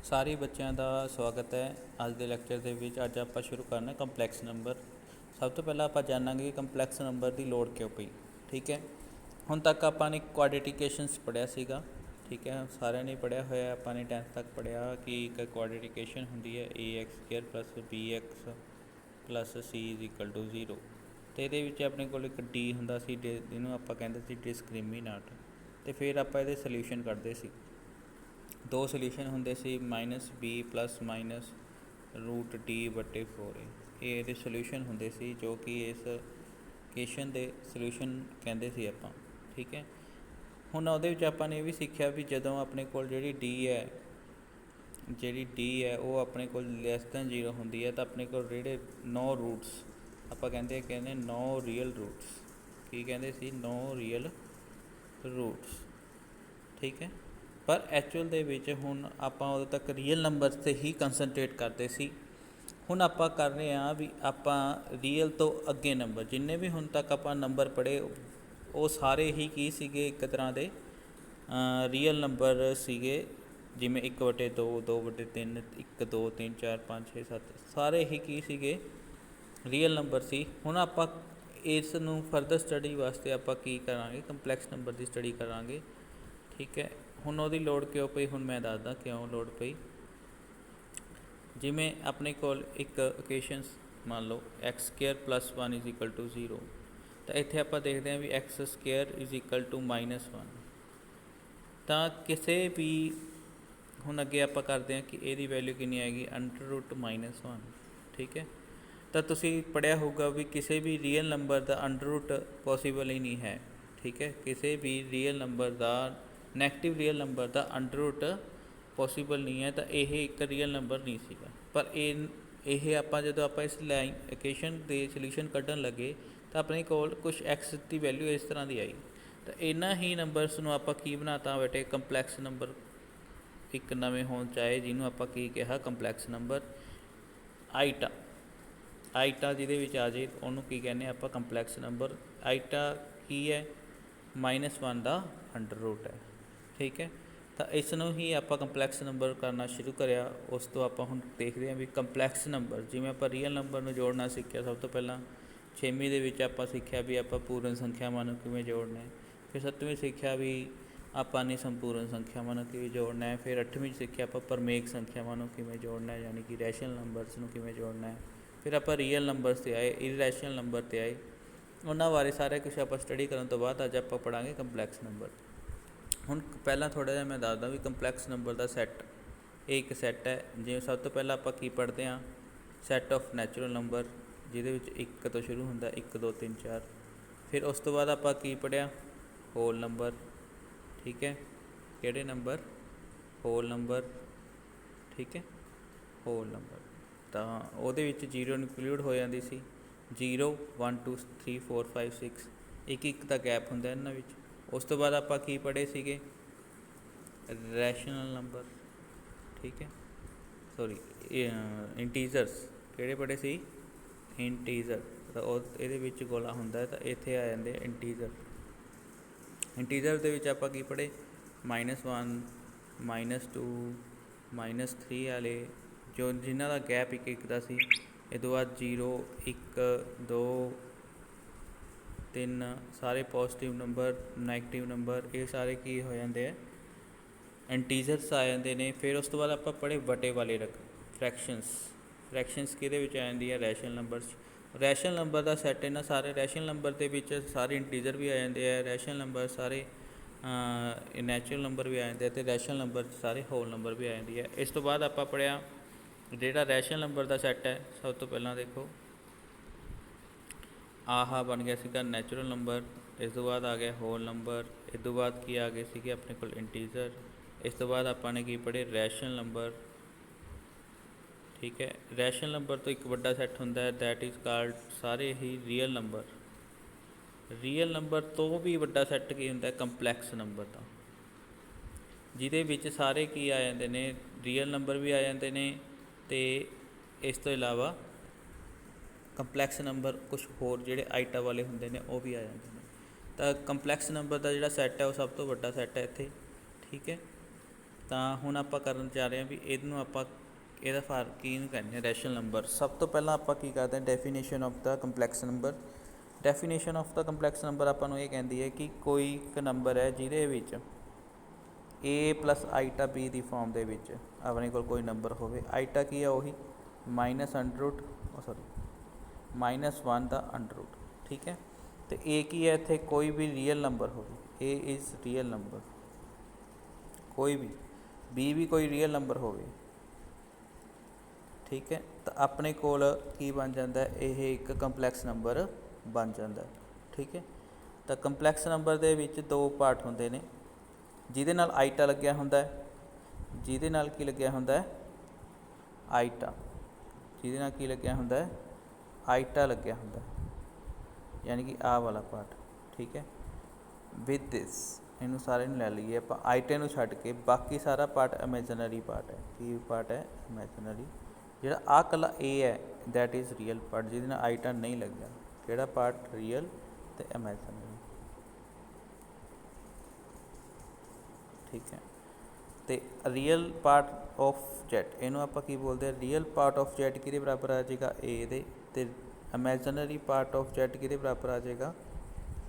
ਸਾਰੇ ਬੱਚਿਆਂ ਦਾ ਸਵਾਗਤ ਹੈ। ਅੱਜ ਦੇ ਲੈਕਚਰ ਦੇ ਵਿੱਚ ਅੱਜ ਆਪਾਂ ਸ਼ੁਰੂ ਕਰਨਾ ਕੰਪਲੈਕਸ ਨੰਬਰ। ਸਭ ਤੋਂ ਪਹਿਲਾਂ ਆਪਾਂ ਜਾਣਾਂਗੇ ਕੰਪਲੈਕਸ ਨੰਬਰ ਦੀ ਲੋੜ ਕਿਉਂ ਪਈ। ਠੀਕ ਹੈ, ਹੁਣ ਤੱਕ ਆਪਾਂ ਨੇ ਕੁਆਡਰੀਫਿਕੇਸ਼ਨਸ ਪੜ੍ਹਿਆ ਸੀਗਾ। ਠੀਕ ਹੈ, ਸਾਰਿਆਂ ਨੇ ਪੜ੍ਹਿਆ ਹੋਇਆ। ਆਪਾਂ ਨੇ 10th ਤੱਕ ਪੜ੍ਹਿਆ ਕਿ ਇੱਕ ਕੁਆਡਰੀਫਿਕੇਸ਼ਨ ਹੁੰਦੀ ਹੈ ax² + bx + c = 0। ਅਤੇ ਇਹਦੇ ਵਿੱਚ ਆਪਣੇ ਕੋਲ ਇੱਕ ਡੀ ਹੁੰਦਾ ਸੀ, ਜਿਹਨੂੰ ਆਪਾਂ ਕਹਿੰਦੇ ਸੀ ਡਿਸਕ੍ਰਿਮੀਨਾਟ। ਅਤੇ ਫਿਰ ਆਪਾਂ ਇਹਦੇ ਸੋਲਿਊਸ਼ਨ ਕੱਢਦੇ ਸੀ। ਦੋ ਸੋਲਿਊਸ਼ਨ ਹੁੰਦੇ ਸੀ -b ± √d/4a। ਇਹ ਇਹਦੇ ਸੋਲਿਊਸ਼ਨ ਹੁੰਦੇ ਸੀ, ਜੋ ਕਿ ਇਸ ਇਕੁਏਸ਼ਨ ਦੇ ਸੋਲਿਊਸ਼ਨ ਕਹਿੰਦੇ ਸੀ ਆਪਾਂ। ਠੀਕ ਹੈ, ਹੁਣ ਉਹਦੇ ਵਿੱਚ ਆਪਾਂ ਨੇ ਇਹ ਵੀ ਸਿੱਖਿਆ ਵੀ ਜਦੋਂ ਆਪਣੇ ਕੋਲ ਜਿਹੜੀ ਡੀ ਹੈ ਉਹ ਆਪਣੇ ਕੋਲ <0 ਹੁੰਦੀ ਹੈ ਤਾਂ ਆਪਣੇ ਕੋਲ ਜਿਹੜੇ 9 ਰੂਟਸ ਆਪਾਂ ਕਹਿੰਦੇ ਨੋ ਰੀਅਲ ਰੂਟਸ। ਕੀ ਕਹਿੰਦੇ ਸੀ? ਨੋ ਰੀਅਲ ਰੂਟਸ। ਠੀਕ ਹੈ, ਪਰ ਐਕਚੁਅਲ ਦੇ ਵਿੱਚ ਹੁਣ ਆਪਾਂ ਉਦੋਂ ਤੱਕ ਰੀਅਲ ਨੰਬਰ 'ਤੇ ਹੀ ਕੰਸਨਟਰੇਟ ਕਰਦੇ ਸੀ। ਹੁਣ ਆਪਾਂ ਕਰ ਰਹੇ ਹਾਂ ਵੀ ਆਪਾਂ ਰੀਅਲ ਤੋਂ ਅੱਗੇ ਨੰਬਰ ਜਿੰਨੇ ਵੀ ਹੁਣ ਤੱਕ ਆਪਾਂ ਨੰਬਰ ਪੜ੍ਹੇ ਉਹ ਸਾਰੇ ਹੀ ਕੀ ਸੀਗੇ? ਇੱਕ ਤਰ੍ਹਾਂ ਦੇ ਰੀਅਲ ਨੰਬਰ ਸੀਗੇ, ਜਿਵੇਂ 1/2, 2/3, 1 2 3 4 5 6 7 ਸਾਰੇ ਹੀ ਕੀ ਸੀਗੇ? ਰੀਅਲ ਨੰਬਰ ਸੀ। ਹੁਣ ਆਪਾਂ ਇਸ ਨੂੰ ਫਰਦਰ ਸਟੱਡੀ ਵਾਸਤੇ ਆਪਾਂ ਕੀ ਕਰਾਂਗੇ? ਕੰਪਲੈਕਸ ਨੰਬਰ ਦੀ ਸਟੱਡੀ ਕਰਾਂਗੇ। ਠੀਕ ਹੈ, ਹੁਣ ਉਹਦੀ ਲੋੜ ਕਿਉਂ ਪਈ? ਹੁਣ ਮੈਂ ਦੱਸਦਾ ਕਿਉਂ ਲੋੜ ਪਈ। ਜਿਵੇਂ ਆਪਣੇ ਕੋਲ ਇੱਕ ਇਕੁਏਸ਼ਨਸ ਮੰਨ ਲਓ x² + 1 = 0। ਤਾਂ ਇੱਥੇ ਆਪਾਂ ਦੇਖਦੇ ਹਾਂ ਵੀ x² = -1। ਤਾਂ ਕਿਸੇ ਵੀ ਹੁਣ ਅੱਗੇ ਆਪਾਂ ਕਰਦੇ ਹਾਂ ਕਿ ਇਹਦੀ ਵੈਲਿਊ ਕਿੰਨੀ ਆਏਗੀ? √-1। ਠੀਕ ਹੈ, ਤਾਂ ਤੁਸੀਂ ਪੜ੍ਹਿਆ ਹੋਊਗਾ ਵੀ ਕਿਸੇ ਵੀ ਰੀਅਲ ਨੰਬਰ ਦਾ ਅੰਡਰ ਪੋਸੀਬਲ ਹੀ ਨਹੀਂ ਹੈ। ਠੀਕ ਹੈ, ਕਿਸੇ ਵੀ ਰੀਅਲ ਨੰਬਰ ਦਾ ਨੈਗੇਟਿਵ ਰੀਅਲ ਨੰਬਰ ਦਾ ਅੰਡਰ ਪੋਸੀਬਲ ਨਹੀਂ ਹੈ। ਤਾਂ ਇਹ ਇੱਕ ਰੀਅਲ ਨੰਬਰ ਨਹੀਂ ਸੀਗਾ। ਪਰ ਇਹ ਆਪਾਂ ਜਦੋਂ ਆਪਾਂ ਇਸ ਲਾਈਨ ਇਕੁਏਸ਼ਨ ਦੇ ਸੋਲਿਊਸ਼ਨ ਕੱਢਣ ਲੱਗੇ ਤਾਂ ਆਪਣੇ ਕੋਲ ਕੁਛ x ਦੀ ਵੈਲਿਊ ਇਸ ਤਰ੍ਹਾਂ ਦੀ ਆਈ। ਤਾਂ ਇਹਨਾਂ ਹੀ ਨੰਬਰਸ ਨੂੰ ਆਪਾਂ ਕੀ ਬਣਾਤਾ ਬੇਟੇ? ਕੰਪਲੈਕਸ ਨੰਬਰ ਇੱਕ ਨਵੇਂ ਹੋਣ ਚਾਹੇ, ਜਿਹਨੂੰ ਆਪਾਂ ਕੀ ਕਿਹਾ? ਕੰਪਲੈਕਸ ਨੰਬਰ ਆਈਟਾ ਜਿਹਦੇ ਵਿੱਚ ਆ ਜੇ ਉਹਨੂੰ ਕੀ ਕਹਿੰਦੇ ਆਪਾਂ? Complex number. ਆਈਟਾ ਕੀ ਹੈ? -1 ਦਾ ਅੰਡਰ ਰੂਟ ਹੈ। ਠੀਕ ਹੈ, ਤਾਂ ਇਸ ਨੂੰ ਹੀ ਆਪਾਂ ਕੰਪਲੈਕਸ ਨੰਬਰ ਕਰਨਾ ਸ਼ੁਰੂ ਕਰਿਆ। ਉਸ ਤੋਂ ਆਪਾਂ ਹੁਣ ਦੇਖਦੇ ਹਾਂ ਵੀ ਕੰਪਲੈਕਸ ਨੰਬਰ, ਜਿਵੇਂ ਆਪਾਂ ਰੀਅਲ ਨੰਬਰ ਨੂੰ ਜੋੜਨਾ ਸਿੱਖਿਆ ਸਭ ਤੋਂ ਪਹਿਲਾਂ 6ਵੀਂ ਦੇ ਵਿੱਚ ਆਪਾਂ ਸਿੱਖਿਆ ਵੀ ਆਪਾਂ ਪੂਰਨ ਸੰਖਿਆਵਾਂ ਨੂੰ ਕਿਵੇਂ ਜੋੜਨਾ ਹੈ। ਫਿਰ 7ਵੀਂ ਸਿੱਖਿਆ ਵੀ ਆਪਾਂ ਨੇ ਸੰਪੂਰਨ ਸੰਖਿਆਵਾਂ ਨੂੰ ਕਿਵੇਂ ਜੋੜਨਾ ਹੈ। ਫਿਰ 8ਵੀਂ 'ਚ ਸਿੱਖਿਆ ਆਪਾਂ ਪਰਮੇਕ ਸੰਖਿਆਵਾਂ ਨੂੰ ਕਿਵੇਂ ਜੋੜਨਾ ਹੈ, ਯਾਨੀ ਕਿ ਰੈਸ਼ਨਲ ਨੰਬਰਸ ਨੂੰ ਕਿਵੇਂ ਜੋੜਨਾ ਹੈ। ਫਿਰ ਆਪਾਂ ਰੀਅਲ ਨੰਬਰਸ 'ਤੇ ਆਏ, ਇਰੈਸ਼ਨਲ ਨੰਬਰ 'ਤੇ ਆਏ। ਉਹਨਾਂ ਬਾਰੇ ਸਾਰਾ ਕੁਛ ਆਪਾਂ ਸਟੱਡੀ ਕਰਨ ਤੋਂ ਬਾਅਦ ਅੱਜ ਆਪਾਂ ਪੜ੍ਹਾਂਗੇ ਕੰਪਲੈਕਸ ਨੰਬਰ। ਹੁਣ ਪਹਿਲਾਂ ਥੋੜ੍ਹਾ ਜਿਹਾ ਮੈਂ ਦੱਸਦਾ ਵੀ ਕੰਪਲੈਕਸ ਨੰਬਰ ਦਾ ਸੈੱਟ, ਇਹ ਇੱਕ ਸੈੱਟ ਹੈ। ਜਿਵੇਂ ਸਭ ਤੋਂ ਪਹਿਲਾਂ ਆਪਾਂ ਕੀ ਪੜ੍ਹਦੇ ਹਾਂ? ਸੈੱਟ ਆਫ ਨੈਚੁਰਲ ਨੰਬਰ, ਜਿਹਦੇ ਵਿੱਚ 1 ਤੋਂ ਸ਼ੁਰੂ ਹੁੰਦਾ, 1 2 3 4। ਫਿਰ ਉਸ ਤੋਂ ਬਾਅਦ ਆਪਾਂ ਕੀ ਪੜ੍ਹਿਆ? Whole number. ਠੀਕ ਹੈ, ਕਿਹੜੇ ਨੰਬਰ? Hole number. ਠੀਕ ਹੈ, ਹੋਲ ਨੰਬਰ। ਤਾਂ ਉਹਦੇ ਵਿੱਚ 0 ਇਨਕਲੂਡ ਹੋ ਜਾਂਦੀ ਸੀ। 0 1 2 3 4 5 6 ਇੱਕ ਦਾ ਗੈਪ ਹੁੰਦਾ ਇਹਨਾਂ ਵਿੱਚ। ਉਸ ਤੋਂ ਬਾਅਦ ਆਪਾਂ ਕੀ ਪੜ੍ਹੇ ਸੀਗੇ? Rational number. ਠੀਕ ਹੈ, ਸੌਰੀ ਇੰਟੀਜ਼ਰਸ। ਕਿਹੜੇ ਪੜ੍ਹੇ ਸੀ? ਇੰਟੀਜ਼ਰ। ਤਾਂ ਉਹ ਇਹਦੇ ਵਿੱਚ ਗੋਲਾ ਹੁੰਦਾ ਤਾਂ ਇੱਥੇ ਆ ਜਾਂਦੇ ਇੰਟੀਜ਼ਰ। ਇੰਟੀਜ਼ਰ ਦੇ ਵਿੱਚ ਆਪਾਂ ਕੀ ਪੜ੍ਹੇ? -1 -2 -3 ਵਾਲੇ, ਜੋ ਜਿਨ੍ਹਾਂ ਦਾ ਗੈਪ 1 ਦਾ ਸੀ। ਇਹ ਤੋਂ ਬਾਅਦ 0 1 2 3 ਸਾਰੇ ਪੋਜ਼ੀਟਿਵ ਨੰਬਰ, ਨੈਗੇਟਿਵ ਨੰਬਰ, ਇਹ ਸਾਰੇ ਕੀ ਹੋ ਜਾਂਦੇ ਆ? ਇੰਟੀਜ਼ਰਸ ਆ ਜਾਂਦੇ ਨੇ। ਫਿਰ ਉਸ ਤੋਂ ਬਾਅਦ ਆਪਾਂ ਪੜ੍ਹੇ ਵਟੇ ਵਾਲੇ ਫਰੈਕਸ਼ਨਸ ਕਿਹਦੇ ਵਿੱਚ ਆ ਜਾਂਦੀ ਹੈ? Rational numbers. ਰੈਸ਼ਨਲ ਨੰਬਰ ਦਾ ਸੈੱਟ ਇਹਨਾਂ ਸਾਰੇ ਰੈਸ਼ਨਲ ਨੰਬਰ ਦੇ ਵਿੱਚ ਸਾਰੇ ਇੰਟੀਜ਼ਰ ਵੀ ਆ ਜਾਂਦੇ ਆ, ਰੈਸ਼ਨਲ ਨੰਬਰ ਸਾਰੇ ਨੈਚੁਰਲ ਨੰਬਰ ਵੀ ਆ ਜਾਂਦੇ ਆ, ਅਤੇ ਰੈਸ਼ਨਲ ਨੰਬਰ ਸਾਰੇ ਹੋਲ ਨੰਬਰ ਵੀ ਆ ਜਾਂਦੀ ਹੈ। ਇਸ ਤੋਂ ਬਾਅਦ ਆਪਾਂ ਪੜ੍ਹਿਆ ਜਿਹੜਾ ਰੈਸ਼ਨਲ ਨੰਬਰ ਦਾ ਸੈੱਟ ਹੈ। ਸਭ ਤੋਂ ਪਹਿਲਾਂ ਦੇਖੋ ਆਹ ਬਣ ਗਿਆ ਸੀਗਾ ਨੈਚੁਰਲ ਨੰਬਰ। ਇਸ ਤੋਂ ਬਾਅਦ ਆ ਗਿਆ ਹੋਲ ਨੰਬਰ। ਇਸ ਤੋਂ ਬਾਅਦ ਕੀ ਆ ਗਏ ਸੀਗੇ ਆਪਣੇ ਕੋਲ? ਇੰਟੀਜ਼ਰ। ਇਸ ਤੋਂ ਬਾਅਦ ਆਪਾਂ ਨੇ ਕੀ ਪੜ੍ਹੇ? Rational number. ਠੀਕ ਹੈ, ਰੈਸ਼ਨਲ ਨੰਬਰ ਤੋਂ ਇੱਕ ਵੱਡਾ ਸੈੱਟ ਹੁੰਦਾ ਹੈ, ਦੈਟ ਇਜ਼ ਕਾਲਡ ਸਾਰੇ ਹੀ ਰੀਅਲ ਨੰਬਰ। ਰੀਅਲ ਨੰਬਰ ਤੋਂ ਵੀ ਵੱਡਾ ਸੈੱਟ ਕੀ ਹੁੰਦਾ? ਕੰਪਲੈਕਸ ਨੰਬਰ ਦਾ, ਜਿਹਦੇ ਵਿੱਚ ਸਾਰੇ ਕੀ ਆ ਜਾਂਦੇ ਨੇ? ਰੀਅਲ ਨੰਬਰ ਵੀ ਆ ਜਾਂਦੇ ਨੇ, ਅਤੇ ਇਸ ਤੋਂ ਇਲਾਵਾ ਕੰਪਲੈਕਸ ਨੰਬਰ ਕੁਛ ਹੋਰ ਜਿਹੜੇ ਆਈਟਾ ਵਾਲੇ ਹੁੰਦੇ ਨੇ ਉਹ ਵੀ ਆ ਜਾਂਦੇ ਨੇ। ਤਾਂ ਕੰਪਲੈਕਸ ਨੰਬਰ ਦਾ ਜਿਹੜਾ ਸੈੱਟ ਹੈ ਉਹ ਸਭ ਤੋਂ ਵੱਡਾ ਸੈੱਟ ਹੈ ਇੱਥੇ। ਠੀਕ ਹੈ, ਤਾਂ ਹੁਣ ਆਪਾਂ ਕਰਨ ਜਾ ਰਹੇ ਹਾਂ ਵੀ ਇਹਨੂੰ ਆਪਾਂ ਇਹਦਾ ਫਾਰ ਕੀ ਨੂੰ ਕਹਿੰਦੇ ਹਾਂ ਰੈਸ਼ਨਲ ਨੰਬਰ। ਸਭ ਤੋਂ ਪਹਿਲਾਂ ਆਪਾਂ ਕੀ ਕਰਦੇ ਹਾਂ, definition of the complex number. Definition of the complex number ਆਪਾਂ ਨੂੰ ਇਹ ਕਹਿੰਦੀ ਹੈ ਕਿ ਕੋਈ ਇੱਕ ਨੰਬਰ ਹੈ ਜਿਹਦੇ ਵਿੱਚ a plus ਆਈਟਾ b the farm ਦੇ ਵਿੱਚ ਆਪਣੇ ਕੋਲ ਕੋਈ ਨੰਬਰ ਹੋਵੇ। ਆਈਟਾ ਕੀ ਹੈ, ਉਹੀ ਮਾਈਨਸ ਅੰਡਰ ਰੂਟ -1 ਦਾ ਅੰਡਰ ਰੂਟ, ਠੀਕ ਹੈ। ਅਤੇ a ਕੀ ਹੈ, ਇੱਥੇ ਕੋਈ ਵੀ ਰੀਅਲ ਨੰਬਰ ਹੋਵੇ, a ਇਜ਼ ਰੀਅਲ ਨੰਬਰ ਕੋਈ ਵੀ, b ਵੀ ਕੋਈ ਰੀਅਲ ਨੰਬਰ ਹੋਵੇ, ਠੀਕ ਹੈ। ਤਾਂ ਆਪਣੇ ਕੋਲ ਕੀ ਬਣ ਜਾਂਦਾ, ਇਹ ਇੱਕ ਕੰਪਲੈਕਸ ਨੰਬਰ ਬਣ ਜਾਂਦਾ, ਠੀਕ ਹੈ। ਤਾਂ ਕੰਪਲੈਕਸ ਨੰਬਰ ਦੇ ਵਿੱਚ ਦੋ ਪਾਰਟ ਹੁੰਦੇ ਨੇ, ਜਿਹਦੇ ਨਾਲ ਆਈਟਾ ਲੱਗਿਆ ਹੁੰਦਾ, ਜਿਹਦੇ ਨਾਲ ਕੀ ਲੱਗਿਆ ਹੁੰਦਾ ਆਈਟਾ, ਜਿਹਦੇ ਨਾਲ ਕੀ ਲੱਗਿਆ ਹੁੰਦਾ ਆਈਟਾ ਲੱਗਿਆ ਹੁੰਦਾ, ਯਾਨੀ ਕਿ ਆਹ ਵਾਲਾ ਪਾਰਟ, ਠੀਕ ਹੈ। ਵਿਦ ਦਿਸ ਇਹਨੂੰ ਸਾਰੇ ਨੂੰ ਲੈ ਲਈਏ ਆਪਾਂ, ਆਈਟੇ ਨੂੰ ਛੱਡ ਕੇ ਬਾਕੀ ਸਾਰਾ ਪਾਰਟ ਇਮੈਜਨਰੀ ਪਾਰਟ ਹੈ। ਕੀ ਪਾਰਟ ਹੈ, ਇਮੈਜਨਰੀ। ਜਿਹੜਾ ਆਹ ਇਕੱਲਾ ਏ ਹੈ ਦੈਟ ਇਜ਼ ਰੀਅਲ ਪਾਰਟ, ਜਿਹਦੇ ਨਾਲ ਆਈਟਾ ਨਹੀਂ ਲੱਗਿਆ। ਕਿਹੜਾ ਪਾਰਟ, ਰੀਅਲ ਅਤੇ ਇਮੈਜਨਰੀ, ਠੀਕ ਹੈ। ਅਤੇ ਰੀਅਲ ਪਾਰਟ ਆਫ ਜੈਟ, ਇਹਨੂੰ ਆਪਾਂ ਕੀ ਬੋਲਦੇ ਹਾਂ, ਰੀਅਲ ਪਾਰਟ ਆਫ ਜੈਟ ਕਿਹਦੇ ਬਰਾਬਰ ਆ ਜਾਏਗਾ, ਏ ਦੇ, ਅਤੇ ਇਮੈਜਨਰੀ ਪਾਰਟ ਆਫ ਜੈਟ ਕਿਹਦੇ ਬਰਾਬਰ ਆ ਜਾਏਗਾ,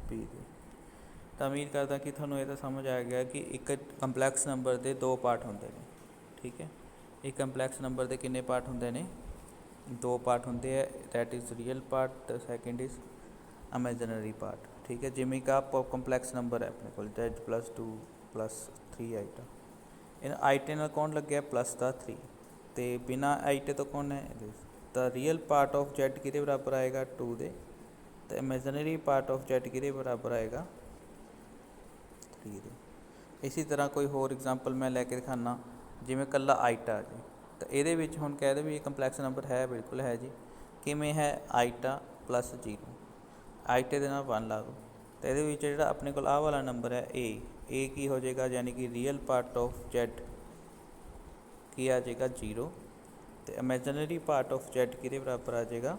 ਬੀ ਦੇ। ਤਾਂ ਉਮੀਦ ਕਰਦਾ ਕਿ ਤੁਹਾਨੂੰ ਇਹ ਤਾਂ ਸਮਝ ਆ ਗਿਆ ਕਿ ਇੱਕ ਕੰਪਲੈਕਸ ਨੰਬਰ ਦੇ ਦੋ ਪਾਰਟ ਹੁੰਦੇ ਨੇ, ਠੀਕ ਹੈ। ਇੱਕ ਕੰਪਲੈਕਸ ਨੰਬਰ ਦੇ ਕਿੰਨੇ ਪਾਰਟ ਹੁੰਦੇ ਨੇ, ਦੋ ਪਾਰਟ ਹੁੰਦੇ ਹੈ, ਦੈਟ ਇਜ਼ ਰੀਅਲ ਪਾਰਟ, ਅਤੇ ਸੈਕਿੰਡ ਇਜ਼ ਇਮੈਜਨਰੀ ਪਾਰਟ, ਠੀਕ ਹੈ। ਜਿਵੇਂ ਕਿ ਆਪ ਕੰਪਲੈਕਸ ਨੰਬਰ ਹੈ ਆਪਣੇ ਕੋਲ z+2 + 3 ਆਈਟਾ, ਇਹਨਾਂ ਆਈਟੇ ਨਾਲ ਕੌਣ ਲੱਗਿਆ, ਪਲੱਸ ਦਾ 3, ਅਤੇ ਬਿਨਾਂ ਆਈਟੇ ਤੋਂ ਕੌਣ ਹੈ, ਤਾਂ ਰੀਅਲ ਪਾਰਟ ਆਫ z ਕਿਹਦੇ ਬਰਾਬਰ ਆਏਗਾ, 2 ਦੇ, ਅਤੇ ਇਮੈਜਨਰੀ ਪਾਰਟ ਆਫ z ਕਿਹਦੇ ਬਰਾਬਰ ਆਏਗਾ, 3 ਦੇ। ਇਸੇ ਤਰ੍ਹਾਂ ਕੋਈ ਹੋਰ ਐਗਜ਼ਾਮਪਲ ਮੈਂ ਲੈ ਕੇ ਦਿਖਾਉਂਦਾ, ਜਿਵੇਂ ਇਕੱਲਾ ਆਈਟਾ ਜੀ, ਤਾਂ ਇਹਦੇ ਵਿੱਚ ਹੁਣ ਕਹਿ ਦੇ ਵੀ ਇਹ ਕੰਪਲੈਕਸ ਨੰਬਰ ਹੈ, ਬਿਲਕੁਲ ਹੈ ਜੀ। ਕਿਵੇਂ ਹੈ, ਆਈਟਾ + 0, ਆਈਟੇ ਦੇ ਨਾਲ 1 ਲਾ ਦਿਓ, ਅਤੇ ਇਹਦੇ ਵਿੱਚ ਜਿਹੜਾ ਆਪਣੇ ਕੋਲ ਆਹ ਵਾਲਾ ਨੰਬਰ ਹੈ ਏ ਕੀ ਹੋ ਜਾਏਗਾ, ਯਾਨੀ ਕਿ ਰੀਅਲ ਪਾਰਟ ਆਫ z ਕੀ ਆ ਜਾਏਗਾ 0, ਅਤੇ ਇਮੈਜਨਰੀ ਪਾਰਟ ਆਫ z ਕਿਹਦੇ ਬਰਾਬਰ ਆ ਜਾਏਗਾ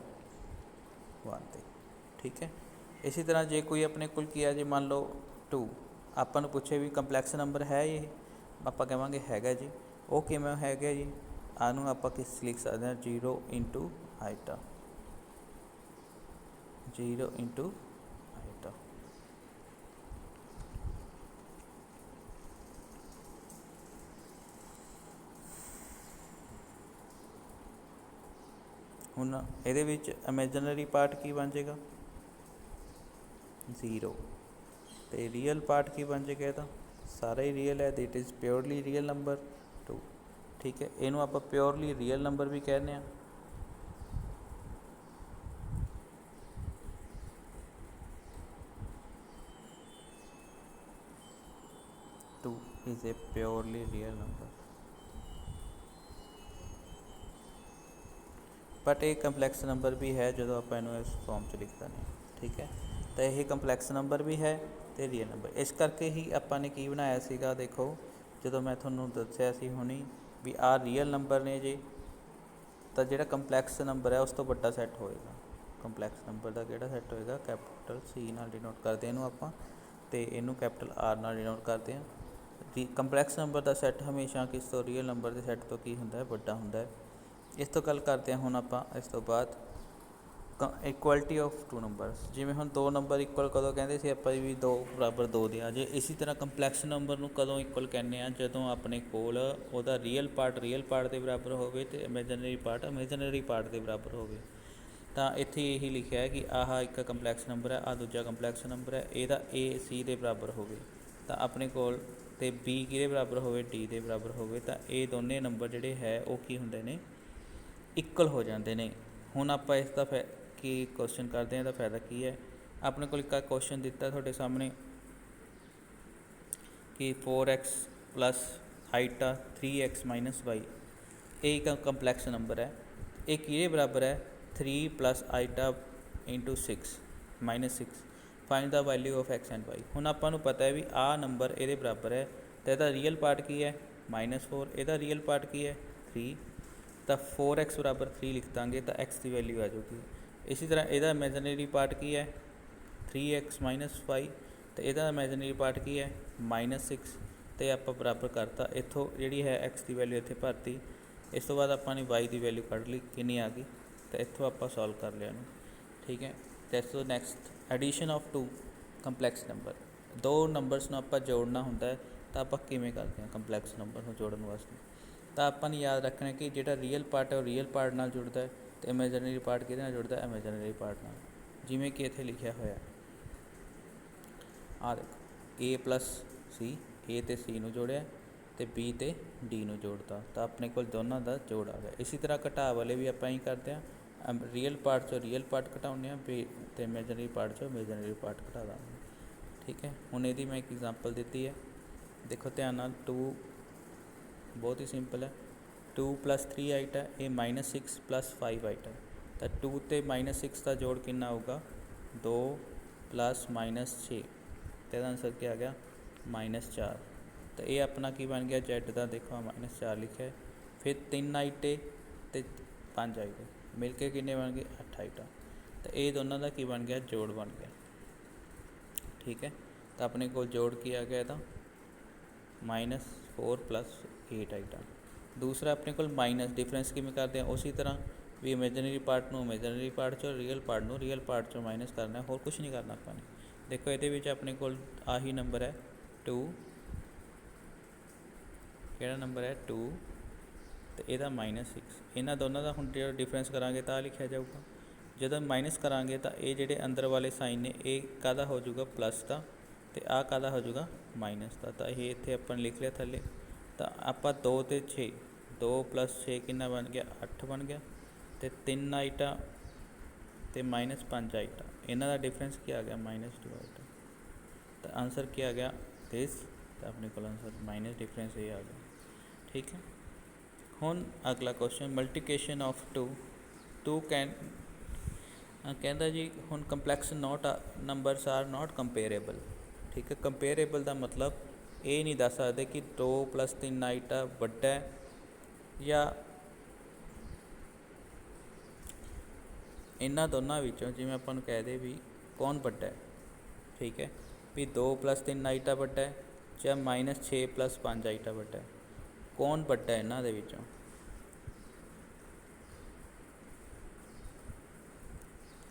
1 ਤੇ, ਠੀਕ ਹੈ। ਇਸੇ ਤਰ੍ਹਾਂ ਜੇ ਕੋਈ ਆਪਣੇ ਕੋਲ ਕੀ ਆ ਜੇ ਮੰਨ ਲਓ 2, ਆਪਾਂ ਨੂੰ ਪੁੱਛੇ ਵੀ ਕੰਪਲੈਕਸ ਨੰਬਰ ਹੈ ਇਹ, ਆਪਾਂ ਕਹਾਂਗੇ ਹੈਗਾ ਜੀ। ਉਹ ਕਿਵੇਂ ਹੈਗਾ ਜੀ, ਆਨੂੰ ਆਪਾਂ ਕਿਸ ਲਿਖ ਸਕਦੇ ਹਾਂ, 0 × ਆਈਟਾ, 0 × ਆਈਟਾ। ਹੁਣ ਇਹਦੇ ਵਿੱਚ ਇਮੈਜਨਰੀ ਪਾਰਟ ਕੀ ਬਣ ਜਾਏਗਾ, 0, ਅਤੇ ਰੀਅਲ ਪਾਰਟ ਕੀ ਬਣ ਜਾਏਗਾ, ਇਹਦਾ ਸਾਰਾ ਹੀ ਰੀਅਲ ਹੈ, ਦਿਟ ਇਜ਼ ਪਿਓਰਲੀ ਰੀਅਲ ਨੰਬਰ 2, ਠੀਕ ਹੈ। ਇਹਨੂੰ ਆਪਾਂ ਪਿਓਰਲੀ ਰੀਅਲ ਨੰਬਰ ਵੀ ਕਹਿੰਦੇ ਹਾਂ, 2 is a purely real number, but ਇਹ ਕੰਪਲੈਕਸ ਨੰਬਰ ਵੀ ਹੈ ਜਦੋਂ ਆਪਾਂ ਇਹਨੂੰ ਇਸ ਫੋਰਮ 'ਚ ਲਿਖ ਦਿੰਦੇ ਹਾਂ, ਠੀਕ ਹੈ। ਤਾਂ ਇਹ ਕੰਪਲੈਕਸ ਨੰਬਰ ਵੀ ਹੈ ਅਤੇ ਰੀਅਲ ਨੰਬਰ, ਇਸ ਕਰਕੇ ਹੀ ਆਪਾਂ ਨੇ ਕੀ ਬਣਾਇਆ ਸੀਗਾ, ਦੇਖੋ ਜਦੋਂ ਮੈਂ ਤੁਹਾਨੂੰ ਦੱਸਿਆ ਸੀ ਹੁਣੀ ਵੀ ਆਹ ਰੀਅਲ ਨੰਬਰ ਨੇ ਜੀ, ਤਾਂ ਜਿਹੜਾ ਕੰਪਲੈਕਸ ਨੰਬਰ ਹੈ ਉਸ ਤੋਂ ਵੱਡਾ ਸੈੱਟ ਹੋਏਗਾ। ਕੰਪਲੈਕਸ ਨੰਬਰ ਦਾ ਕਿਹੜਾ ਸੈੱਟ ਹੋਏਗਾ, ਕੈਪੀਟਲ C ਨਾਲ ਡਿਨੋਟ ਕਰਦੇ ਇਹਨੂੰ ਆਪਾਂ, ਅਤੇ ਇਹਨੂੰ ਕੈਪੀਟਲ R ਨਾਲ ਡਿਨੋਟ ਕਰਦੇ ਹਾਂ। ਕੰਪਲੈਕਸ ਨੰਬਰ ਦਾ ਸੈੱਟ ਹਮੇਸ਼ਾ ਕਿਸ ਤੋਂ, ਰੀਅਲ ਨੰਬਰ ਦੇ ਸੈੱਟ ਤੋਂ ਕੀ ਹੁੰਦਾ ਹੈ, ਵੱਡਾ ਹੁੰਦਾ ਹੈ। ਇਸ ਤੋਂ ਗੱਲ ਕਰਦੇ ਹਾਂ ਹੁਣ ਆਪਾਂ ਇਸ ਤੋਂ ਬਾਅਦ ਇਕੁਐਲਿਟੀ ਆਫ 2 ਨੰਬਰਸ। ਜਿਵੇਂ ਹੁਣ 2 ਨੰਬਰ ਇਕੁਅਲ ਕਦੋਂ ਕਹਿੰਦੇ ਸੀ ਆਪਾਂ ਵੀ 2 = 2 ਦੇ ਆ ਜੇ। ਇਸੇ ਤਰ੍ਹਾਂ ਕੰਪਲੈਕਸ ਨੰਬਰ ਨੂੰ ਕਦੋਂ ਇਕੁਅਲ ਕਹਿੰਦੇ ਆ, ਜਦੋਂ ਆਪਣੇ ਕੋਲ ਉਹਦਾ ਰੀਅਲ ਪਾਰਟ ਦੇ ਬਰਾਬਰ ਹੋਵੇ ਅਤੇ ਇਮੈਜਨਰੀ ਪਾਰਟ ਦੇ ਬਰਾਬਰ ਹੋਵੇ। ਤਾਂ ਇੱਥੇ ਇਹੀ ਲਿਖਿਆ ਹੈ ਕਿ ਆਹ ਇੱਕ ਕੰਪਲੈਕਸ ਨੰਬਰ ਹੈ, ਆਹ ਦੂਜਾ ਕੰਪਲੈਕਸ ਨੰਬਰ ਹੈ, ਇਹਦਾ A C ਦੇ ਬਰਾਬਰ ਹੋਵੇ ਤਾਂ ਆਪਣੇ ਕੋਲ, ਅਤੇ B ਕਿਹਦੇ ਬਰਾਬਰ ਹੋਵੇ, D ਦੇ ਬਰਾਬਰ ਹੋਵੇ, ਤਾਂ ਇਹ ਦੋਨੇ ਨੰਬਰ ਜਿਹੜੇ ਹੈ ਉਹ ਕੀ ਹੁੰਦੇ ਨੇ, ਇਕੁਅਲ ਹੋ ਜਾਂਦੇ ਨੇ। ਹੁਣ ਆਪਾਂ ਇਸ ਦਾ ਕੀ ਕੁਐਸਚਨ ਕਰਦੇ ਹਾਂ, ਇਹਦਾ ਫਾਇਦਾ ਕੀ ਹੈ। ਆਪਣੇ ਕੋਲ ਇੱਕ ਕੁਐਸਚਨ ਦਿੱਤਾ ਤੁਹਾਡੇ ਸਾਹਮਣੇ ਕਿ 4x + ਆਈਟਾ 3x - y, ਇਹ ਇੱਕ ਕੰਪਲੈਕਸ ਨੰਬਰ ਹੈ। ਇਹ ਕਿਹਦੇ ਬਰਾਬਰ ਹੈ, 3 + ਆਈਟਾ × 6 find the value of x and y। ਹੁਣ ਆਪਾਂ ਨੂੰ ਪਤਾ ਹੈ ਵੀ ਆਹ ਨੰਬਰ ਇਹਦੇ ਬਰਾਬਰ ਹੈ, ਤਾਂ ਇਹਦਾ ਰੀਅਲ ਪਾਰਟ ਕੀ ਹੈ, -4, ਇਹਦਾ ਰੀਅਲ ਪਾਰਟ ਕੀ ਹੈ, 3, ਤਾਂ 4x = 3 ਲਿਖ ਦਾਂਗੇ ਤਾਂ x ਦੀ ਵੈਲਿਊ ਆ ਜਾਊਗੀ। ਇਸੇ ਤਰ੍ਹਾਂ ਇਹਦਾ ਇਮੈਜਨਰੀ ਪਾਰਟ ਕੀ ਹੈ, 3x - 5, ਅਤੇ ਇਹਦਾ ਇਮੈਜਨਰੀ ਪਾਰਟ ਕੀ ਹੈ, -6, ਤੇ ਆਪਾਂ ਬਰਾਬਰ ਕਰਤਾ। ਇੱਥੋਂ ਜਿਹੜੀ ਹੈ x ਦੀ ਵੈਲਿਊ ਇੱਥੇ ਭਰਤੀ। ਇਸ ਤੋਂ ਬਾਅਦ ਆਪਾਂ ਨੇ y ਦੀ ਵੈਲਿਊ ਕੱਢ ਲਈ ਕਿੰਨੀ ਆ ਗਈ, ਤੇ ਇੱਥੋਂ ਆਪਾਂ ਸੋਲਵ ਕਰ ਲਿਆ ਇਹਨੂੰ। ਠੀਕ ਹੈ, ਤੇ ਇਸ ਤੋਂ next addition of two complex numbers. ਦੋ ਨੰਬਰਸ ਨੂੰ ਆਪਾਂ ਜੋੜਨਾ ਹੁੰਦਾ ਹੈ, ਤਾਂ ਆਪਾਂ ਕਿਵੇਂ ਕਰਦੇ ਹਾਂ ਕੰਪਲੈਕਸ ਨੰਬਰ ਨੂੰ ਜੋੜਨ ਵਾਸਤੇ। ਤਾਂ ਆਪਾਂ ਨੂੰ ਯਾਦ ਰੱਖਣਾ ਕਿ ਜਿਹੜਾ ਰੀਅਲ ਪਾਰਟ ਹੈ ਉਹ ਰੀਅਲ ਪਾਰਟ ਨਾਲ ਜੁੜਦਾ ਹੈ, ਅਤੇ ਇਮੇਜਨਰੀ ਪਾਰਟ ਕਿਹਦੇ ਨਾਲ ਜੁੜਦਾ, ਇਮੇਜਨਰੀ ਪਾਰਟ ਨਾਲ। ਜਿਵੇਂ ਕਿ ਇੱਥੇ ਲਿਖਿਆ ਹੋਇਆ ਆਹ ਦੇਖੋ a ਪਲੱਸ ਸੀ, a ਅਤੇ c ਨੂੰ ਜੋੜਿਆ ਅਤੇ b ਅਤੇ d ਨੂੰ ਜੋੜਤਾ, ਤਾਂ ਆਪਣੇ ਕੋਲ ਦੋਨਾਂ ਦਾ ਜੋੜ ਆ ਗਿਆ। ਇਸੇ ਤਰ੍ਹਾਂ ਘਟਾ ਵਾਲੇ ਵੀ ਆਪਾਂ ਹੀ ਕਰਦੇ ਹਾਂ, ਰੀਅਲ ਪਾਰਟ 'ਚੋਂ ਰੀਅਲ ਪਾਰਟ ਘਟਾਉਂਦੇ ਹਾਂ ਅਤੇ ਇਮੇਜਨਰੀ ਪਾਰਟ 'ਚੋਂ ਇਮੇਜਨਰੀ ਪਾਰਟ ਘਟਾ ਦਾਂਗੇ। ਠੀਕ ਹੈ, ਹੁਣ ਇਹਦੀ ਮੈਂ ਇੱਕ ਐਗਜ਼ਾਮਪਲ ਦਿੱਤੀ ਹੈ, ਦੇਖੋ ਧਿਆਨ ਨਾਲ। 2 ਬਹੁਤ ਹੀ ਸਿੰਪਲ ਹੈ, 2 + 3 8 ਹੈ, ਇਹ -6 + 5 8 ਹੈ, ਤਾਂ 2 ਅਤੇ -6 ਦਾ ਜੋੜ ਕਿੰਨਾ ਆਊਗਾ, 2 + -6, ਅਤੇ ਇਹਦਾ ਆਨਸਰ ਕੀ ਆ ਗਿਆ -4। ਤਾਂ ਇਹ ਆਪਣਾ ਕੀ ਬਣ ਗਿਆ, Z ਦਾ ਦੇਖੋ -4 ਲਿਖਿਆ ਹੈ। ਫਿਰ 3 ਆਈਟੇ ਅਤੇ 5 ਆਈਟੇ ਮਿਲ ਕੇ ਕਿੰਨੇ ਬਣ ਗਏ, 8 ਆਈਟਾਂ। ਤਾਂ ਇਹ ਦੋਨਾਂ ਦਾ ਕੀ ਬਣ ਗਿਆ, ਜੋੜ ਬਣ ਗਿਆ। ਠੀਕ ਹੈ, ਤਾਂ ਆਪਣੇ ਕੋਲ ਜੋੜ ਕੀ ਆ ਗਿਆ ਇਹਦਾ, -4 + 8 ਆਈਟਾਂ। ਦੂਸਰਾ ਆਪਣੇ ਕੋਲ ਮਾਈਨਸ ਡਿਫਰੈਂਸ ਕਿਵੇਂ ਕਰਦੇ ਹਾਂ, ਉਸੇ ਤਰ੍ਹਾਂ ਵੀ ਇਮੇਜਨਰੀ ਪਾਰਟ ਨੂੰ ਇਮੇਜਨਰੀ ਪਾਰਟ 'ਚੋਂ, ਰੀਅਲ ਪਾਰਟ ਨੂੰ ਰੀਅਲ ਪਾਰਟ 'ਚੋਂ ਮਾਈਨਸ ਕਰਨਾ, ਹੋਰ ਕੁਛ ਨਹੀਂ ਕਰਨਾ ਆਪਾਂ ਨੇ। ਦੇਖੋ ਇਹਦੇ ਵਿੱਚ ਆਪਣੇ ਕੋਲ ਆਹੀ ਨੰਬਰ ਹੈ 2, ਕਿਹੜਾ ਨੰਬਰ ਹੈ 2, ਅਤੇ ਇਹਦਾ -6। ਇਹਨਾਂ ਦੋਨਾਂ ਦਾ ਹੁਣ ਜਿਹੜਾ ਡਿਫਰੈਂਸ ਕਰਾਂਗੇ ਤਾਂ ਲਿਖਿਆ ਜਾਊਗਾ। ਜਦੋਂ ਮਾਈਨਸ ਕਰਾਂਗੇ ਤਾਂ ਇਹ ਜਿਹੜੇ ਅੰਦਰ ਵਾਲੇ ਸਾਈਨ ਨੇ ਇਹ ਕਾਹਦਾ ਹੋ ਜਾਊਗਾ, ਪਲੱਸ ਦਾ, ਅਤੇ ਆਹ ਕਾਹਦਾ ਹੋ ਜਾਊਗਾ, ਮਾਈਨਸ ਦਾ। ਤਾਂ ਇਹ ਇੱਥੇ ਆਪਾਂ ਲਿਖ ਲਿਆ ਥੱਲੇ। ਤਾਂ ਆਪਾਂ 2 ਅਤੇ 6, 2 + 6 ਕਿੰਨਾ ਬਣ ਗਿਆ, 8 ਬਣ ਗਿਆ, ਅਤੇ 3 ਆਈਟਾਂ ਅਤੇ -5 ਆਈਟਾਂ, ਇਹਨਾਂ ਦਾ ਡਿਫਰੈਂਸ ਕੀ ਆ ਗਿਆ, -2 ਆਈਟਾਂ। ਤਾਂ ਆਨਸਰ ਕੀ ਆ ਗਿਆ, ਦਿਸ। ਤਾਂ ਆਪਣੇ ਕੋਲ ਆਨਸਰ ਮਾਈਨਸ ਡਿਫਰੈਂਸ ਇਹ ਆ ਗਿਆ। ਠੀਕ ਹੈ, ਹੁਣ ਅਗਲਾ ਕੁਐਸਚਨ, ਮਲਟੀਪਲੀਕੇਸ਼ਨ ਆਫ 2 ਕਹਿੰਦਾ ਜੀ ਹੁਣ ਕੰਪਲੈਕਸ ਨੰਬਰਸ ਆਰ ਨਾਟ ਕੰਪੇਅਰੇਬਲ। ਠੀਕ ਹੈ, ਕੰਪੇਅਰੇਬਲ ਦਾ ਮਤਲਬ ਇਹ ਨਹੀਂ ਦੱਸ ਸਕਦੇ ਕਿ 2 + 3 ਆਈਟਾ ਵੱਡਾ ਜਾਂ ਇਹਨਾਂ ਦੋਨਾਂ ਵਿੱਚੋਂ, ਜਿਵੇਂ ਆਪਾਂ ਨੂੰ ਕਹਿ ਦੇ ਵੀ ਕੌਣ ਵੱਡਾ ਹੈ। ਠੀਕ ਹੈ, ਵੀ 2 + 3 ਆਈਟਾ ਵੱਡਾ ਹੈ ਜਾਂ -6 + 5 ਆਈਟਾ ਵੱਡਾ ਹੈ, ਕੌਣ ਵੱਡਾ ਇਹਨਾਂ ਦੇ ਵਿੱਚੋਂ।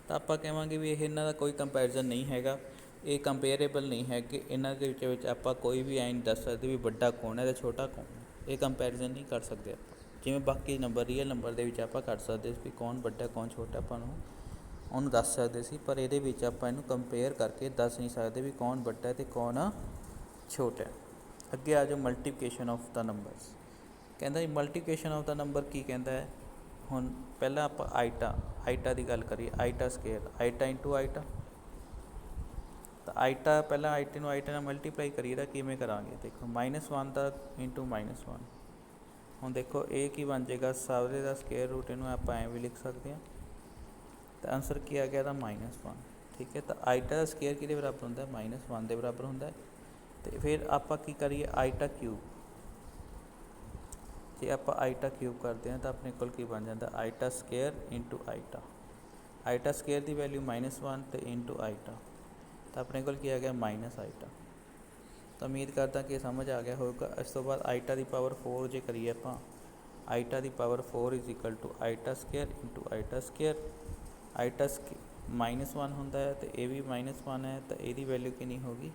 ਤਾਂ ਆਪਾਂ ਕਹਾਂਗੇ ਵੀ ਇਹ ਇਹਨਾਂ ਦਾ ਕੋਈ ਕੰਪੈਰੀਜ਼ਨ ਨਹੀਂ ਹੈਗਾ, ਇਹ ਕੰਪੇਅਰੇਬਲ ਨਹੀਂ ਹੈ ਕਿ ਇਹਨਾਂ ਦੇ ਵਿੱਚ ਆਪਾਂ ਕੋਈ ਵੀ ਐਂ ਨਹੀਂ ਦੱਸ ਸਕਦੇ ਵੀ ਵੱਡਾ ਕੌਣ ਹੈ ਅਤੇ ਛੋਟਾ ਕੌਣ ਹੈ। ਇਹ ਕੰਪੈਰੀਜ਼ਨ ਨਹੀਂ ਕਰ ਸਕਦੇ ਆਪਾਂ, ਜਿਵੇਂ ਬਾਕੀ ਨੰਬਰ ਰੀਅਲ ਨੰਬਰ ਦੇ ਵਿੱਚ ਆਪਾਂ ਕਰ ਸਕਦੇ ਸੀ ਵੀ ਕੌਣ ਵੱਡਾ ਕੌਣ ਛੋਟਾ, ਆਪਾਂ ਨੂੰ ਉਹਨੂੰ ਦੱਸ ਸਕਦੇ ਸੀ। ਪਰ ਇਹਦੇ ਵਿੱਚ ਆਪਾਂ ਇਹਨੂੰ ਕੰਪੇਅਰ ਕਰਕੇ ਦੱਸ ਨਹੀਂ ਸਕਦੇ ਵੀ ਕੌਣ ਵੱਡਾ ਅਤੇ ਕੌਣ ਛੋਟਾ। ਅੱਗੇ ਆ ਜਾਓ, ਮਲਟੀਪਲੀਕੇਸ਼ਨ ਆਫ ਦਾ ਨੰਬਰਸ। ਕਹਿੰਦਾ ਜੀ ਮਲਟੀਪਲੀਕੇਸ਼ਨ ਆਫ ਦਾ ਨੰਬਰ ਕੀ ਕਹਿੰਦਾ ਹੈ। ਹੁਣ ਪਹਿਲਾਂ ਆਪਾਂ ਆਈਟਾ ਦੀ ਗੱਲ ਕਰੀਏ, ਆਈਟਾ ਸਕੇਅਰ, ਆਈਟਾ ਇੰਟੂ ਆਈਟਾ। ਤਾਂ ਆਈਟਾ ਪਹਿਲਾਂ ਆਈਟੇ ਨੂੰ ਆਈਟਾ ਨਾਲ ਮਲਟੀਪਲਾਈ ਕਰੀਏ ਤਾਂ ਕਿਵੇਂ ਕਰਾਂਗੇ, ਦੇਖੋ -1 ਦਾ ਇੰਟੂ -1। ਹੁਣ ਦੇਖੋ ਇਹ ਕੀ ਬਣ ਜਾਏਗਾ, ਸਾਰੇ ਦਾ ਸਕੇਅਰ ਰੂਟ, ਇਹਨੂੰ ਆਪਾਂ ਐਂ ਵੀ ਲਿਖ ਸਕਦੇ ਹਾਂ। ਤਾਂ ਆਨਸਰ ਕੀ ਆ ਗਿਆ ਇਹਦਾ -1। ਠੀਕ ਹੈ, ਤਾਂ ਆਈਟਾ ਦਾ ਸਕੇਅਰ ਕਿਹਦੇ ਬਰਾਬਰ ਹੁੰਦਾ, -1 ਦੇ ਬਰਾਬਰ ਹੁੰਦਾ। ਅਤੇ ਫਿਰ ਆਪਾਂ ਕੀ ਕਰੀਏ, ਆਈਟਾ ਕਿਊਬ। ਜੇ ਆਪਾਂ ਆਈਟਾ ਕਿਊਬ ਕਰਦੇ ਹਾਂ ਤਾਂ ਆਪਣੇ ਕੋਲ ਕੀ ਬਣ ਜਾਂਦਾ, ਆਈਟਾ ਸਕੇਅਰ ਇੰਟੂ ਆਈਟਾ। ਆਈਟਾ ਸਕੇਅਰ ਦੀ ਵੈਲਿਊ -1 ਅਤੇ ਇੰਟੂ ਆਈਟਾ, ਤਾਂ ਆਪਣੇ ਕੋਲ ਕੀ ਆ ਗਿਆ, -ਆਈਟਾ। ਤਾਂ ਉਮੀਦ ਕਰਦਾ ਕਿ ਸਮਝ ਆ ਗਿਆ ਹੋਵੇਗਾ। ਇਸ ਤੋਂ ਬਾਅਦ ਆਈਟਾ ਦੀ ਪਾਵਰ 4 ਜੇ ਕਰੀਏ ਆਪਾਂ, ਆਈਟਾ ਦੀ ਪਾਵਰ 4 = ਆਈਟਾ ਸਕੇਅਰ ਇੰਟੂ ਆਈਟਾ ਸਕੇਅਰ। ਆਈਟਾ -1 ਹੁੰਦਾ ਹੈ ਅਤੇ ਇਹ ਵੀ -1 ਹੈ, ਤਾਂ ਇਹਦੀ ਵੈਲਿਊ ਕਿੰਨੀ ਹੋ ਗਈ,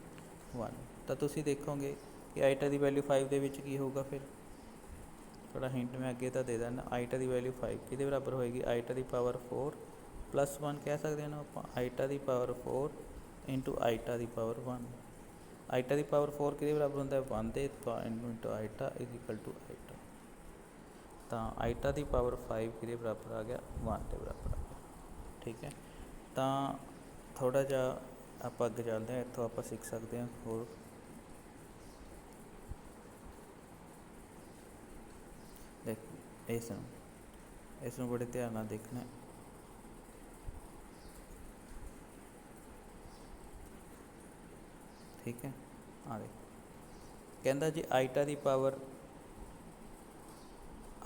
1। ਤਾਂ ਤੁਸੀਂ ਦੇਖੋਗੇ ਕਿ ਆਈਟਾ ਦੀ ਵੈਲਿਊ 5 ਦੇ ਵਿੱਚ ਕੀ ਹੋਊਗਾ, ਫਿਰ ਥੋੜ੍ਹਾ ਹਿੰਟ ਮੈਂ ਅੱਗੇ ਤਾਂ ਦੇ ਦਿੰਦਾ। ਆਈਟਾ ਦੀ ਵੈਲਿਊ 5 ਕਿਹਦੇ ਬਰਾਬਰ ਹੋਏਗੀ, ਆਈਟਾ ਦੀ ਪਾਵਰ 4 + 1 ਕਹਿ ਸਕਦੇ ਹਾਂ ਨਾ ਆਪਾਂ, ਆਈਟਾ ਦੀ ਪਾਵਰ 4 ਇੰਟੂ ਆਈਟਾ ਦੀ ਪਾਵਰ 1। ਆਈਟਾ ਦੀ ਪਾਵਰ 4 ਕਿਹਦੇ ਬਰਾਬਰ ਹੁੰਦਾ, 1 ਦੇ, ਇੰਟੂ ਆਈਟਾ = ਆਈਟਾ। ਤਾਂ ਆਈਟਾ ਦੀ ਪਾਵਰ 5 ਕਿਹਦੇ ਬਰਾਬਰ ਆ ਗਿਆ, 1 ਦੇ ਬਰਾਬਰ ਆ ਗਿਆ। ਠੀਕ ਹੈ, ਤਾਂ ਥੋੜ੍ਹਾ ਜਿਹਾ ਆਪਾਂ ਅੱਗੇ ਚੱਲਦੇ ਹਾਂ, ਇੱਥੋਂ ਆਪਾਂ ਸਿੱਖ ਸਕਦੇ ਹਾਂ ਹੋਰ। ਦੇਖ ਇਸ ਨੂੰ ਬੜੇ ਧਿਆਨ ਨਾਲ ਦੇਖਣਾ। ਠੀਕ ਹੈ, ਆ ਦੇਖ ਕਹਿੰਦਾ ਜੀ ਆਈਟਾ ਦੀ ਪਾਵਰ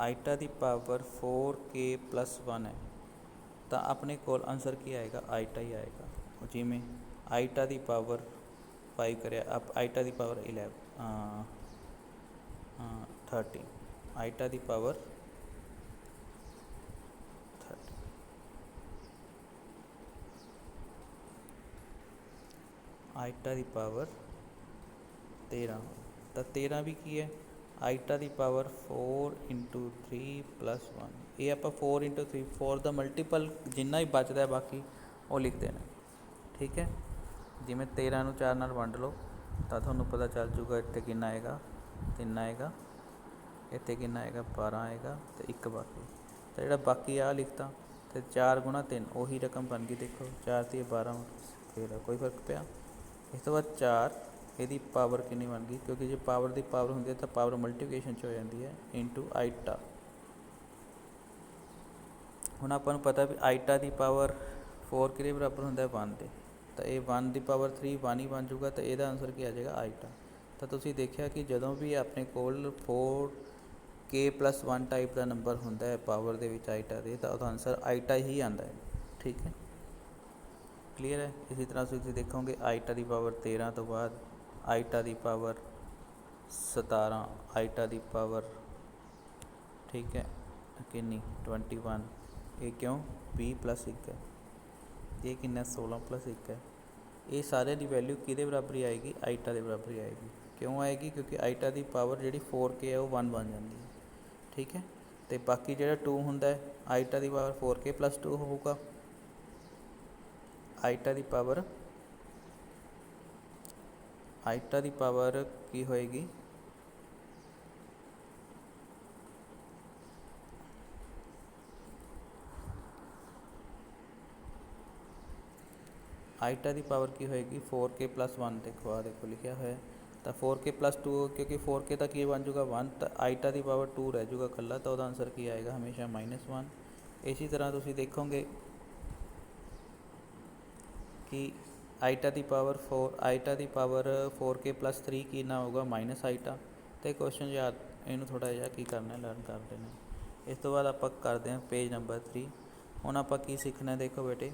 4k + 1 ਹੈ, ਤਾਂ ਆਪਣੇ ਕੋਲ ਆਨਸਰ ਕੀ ਆਏਗਾ, ਆਈਟਾ ਹੀ ਆਏਗਾ। ਜਿਵੇਂ ਆਈਟਾ ਦੀ ਪਾਵਰ 5 ਕਰਿਆ, ਆਈਟਾ ਦੀ power 11 30 आईटा the power 30 आईटा the power 13 तो 13 भी की है आईटा दी पावर 4 इंटू 3 प्लस 1 ये आप 4 इंटू 3 4 का मल्टीपल जिन्ना भी बचता है बाकी वो लिख देना ठीक है जिमें 13 ਨੂੰ 4 ਨਾਲ ਵੰਡ ਲਓ ਤਾਂ ਤੁਹਾਨੂੰ ਪਤਾ ਚੱਲ ਜੂਗਾ ਇੱਥੇ ਕਿੰਨਾ ਆਏਗਾ 3 ਆਏਗਾ ਇੱਥੇ ਕਿੰਨਾ ਆਏਗਾ 12 ਆਏਗਾ ਤੇ 1 ਬਾਕੀ ਤਾਂ ਜਿਹੜਾ ਬਾਕੀ ਆ ਲਿਖਤਾ ਤੇ 4 ਗੁਣਾ 3 ਉਹੀ ਰਕਮ ਬਣ ਗਈ ਦੇਖੋ 4 ਤੇ 12 13 ਕੋਈ ਫਰਕ ਪਿਆ ਇਸ ਤੋਂ ਬਾਅਦ 4 ਇਹਦੀ ਪਾਵਰ ਕਿੰਨੀ ਬਣ ਗਈ ਕਿਉਂਕਿ ਜੇ ਪਾਵਰ ਦੀ ਪਾਵਰ ਹੁੰਦੀ ਹੈ ਤਾਂ ਪਾਵਰ ਮਲਟੀਪਲੀਕੇਸ਼ਨ 'ਚ ਹੋ ਜਾਂਦੀ ਹੈ ਇਨਟੂ ਆਈਟਾ ਹੁਣ ਆਪਾਂ ਨੂੰ ਪਤਾ ਵੀ ਆਈਟਾ ਦੀ ਪਾਵਰ 4 ਕਿਹਦੇ ਬਰਾਬਰ ਹੁੰਦਾ 1 ਦੇ ਤਾਂ ਇਹ 1 ਦੀ ਪਾਵਰ 3 1 ਹੀ ਬਣ ਜੂਗਾ ਤਾਂ ਇਹਦਾ ਆਨਸਰ ਕੀ ਆ ਜਾਏਗਾ ਆਈਟਾ ਤਾਂ ਤੁਸੀਂ ਦੇਖਿਆ ਕਿ ਜਦੋਂ ਵੀ ਆਪਣੇ ਕੋਲ 4k+1 ਟਾਈਪ ਦਾ ਨੰਬਰ ਹੁੰਦਾ ਹੈ ਪਾਵਰ ਦੇ ਵਿੱਚ ਆਈਟਾ ਦੇ ਤਾਂ ਉਹਦਾ ਆਨਸਰ ਆਈਟਾ ਹੀ ਆਉਂਦਾ ਹੈ ਠੀਕ ਹੈ क्लीयर है इसी तरह से तुम देखोगे आईटा की पावर 13 तो बाद आईटा की पावर 17 आईटा की पावर ठीक है किन्नी 21 ये क्यों 20+1 है ये किन्ना 16+1 है ये सारे की वैल्यू किहदे बराबर ही आएगी आईटा के बराबर ही आएगी क्यों आएगी क्योंकि आईटा की पावर जी 4k है वो 1 बन जाती है ठीक है तो बाकी जो 2 होंगे आईटा की पावर 4k+2 होगा आईटा की पावर की होएगी आईटा की पावर की होएगी 4k+1 देखो देखो लिखा है तो 4k+2 क्योंकि 4k तक ये बन जूगा 1 तो आईटा की पावर 2 रह जूगा कला तो वह आंसर की आएगा हमेशा -1 इसी तरह तुम देखोगे कि आईटा की पावर 4k+3 की ना होगा माइनस आईटा तो क्वेश्चन याद इनू थोड़ा जहा की करना लर्न करते हैं इस तो बाद आप करते हैं पेज नंबर 3 हुण आप की सीखना देखो बेटे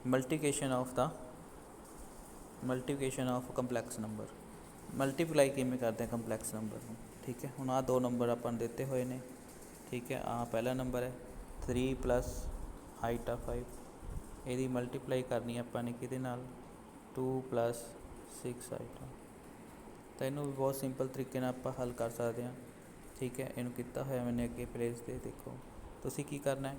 multiplication of complex number multiply किमें करते हैं कंपलैक्स नंबर में ठीक है हुण आ 2 नंबर अपन देते हुए ने ठीक है पहला नंबर है 3 + आईटा 5 ਇਹਦੀ ਮਲਟੀਪਲਾਈ ਕਰਨੀ ਆਪਾਂ ਨੇ ਕਿਹਦੇ ਨਾਲ 2 + 6 ਆਈਟਮ ਤਾਂ ਇਹਨੂੰ ਵੀ ਬਹੁਤ ਸਿੰਪਲ ਤਰੀਕੇ ਨਾਲ ਆਪਾਂ ਹੱਲ ਕਰ ਸਕਦੇ ਹਾਂ ਠੀਕ ਹੈ ਇਹਨੂੰ ਕੀਤਾ ਹੋਇਆ ਮੈंने ਅੱਗੇ ਪਲੇਸ ਤੇ ਦੇਖੋ ਤੁਸੀਂ ਕੀ ਕਰਨਾ ਹੈ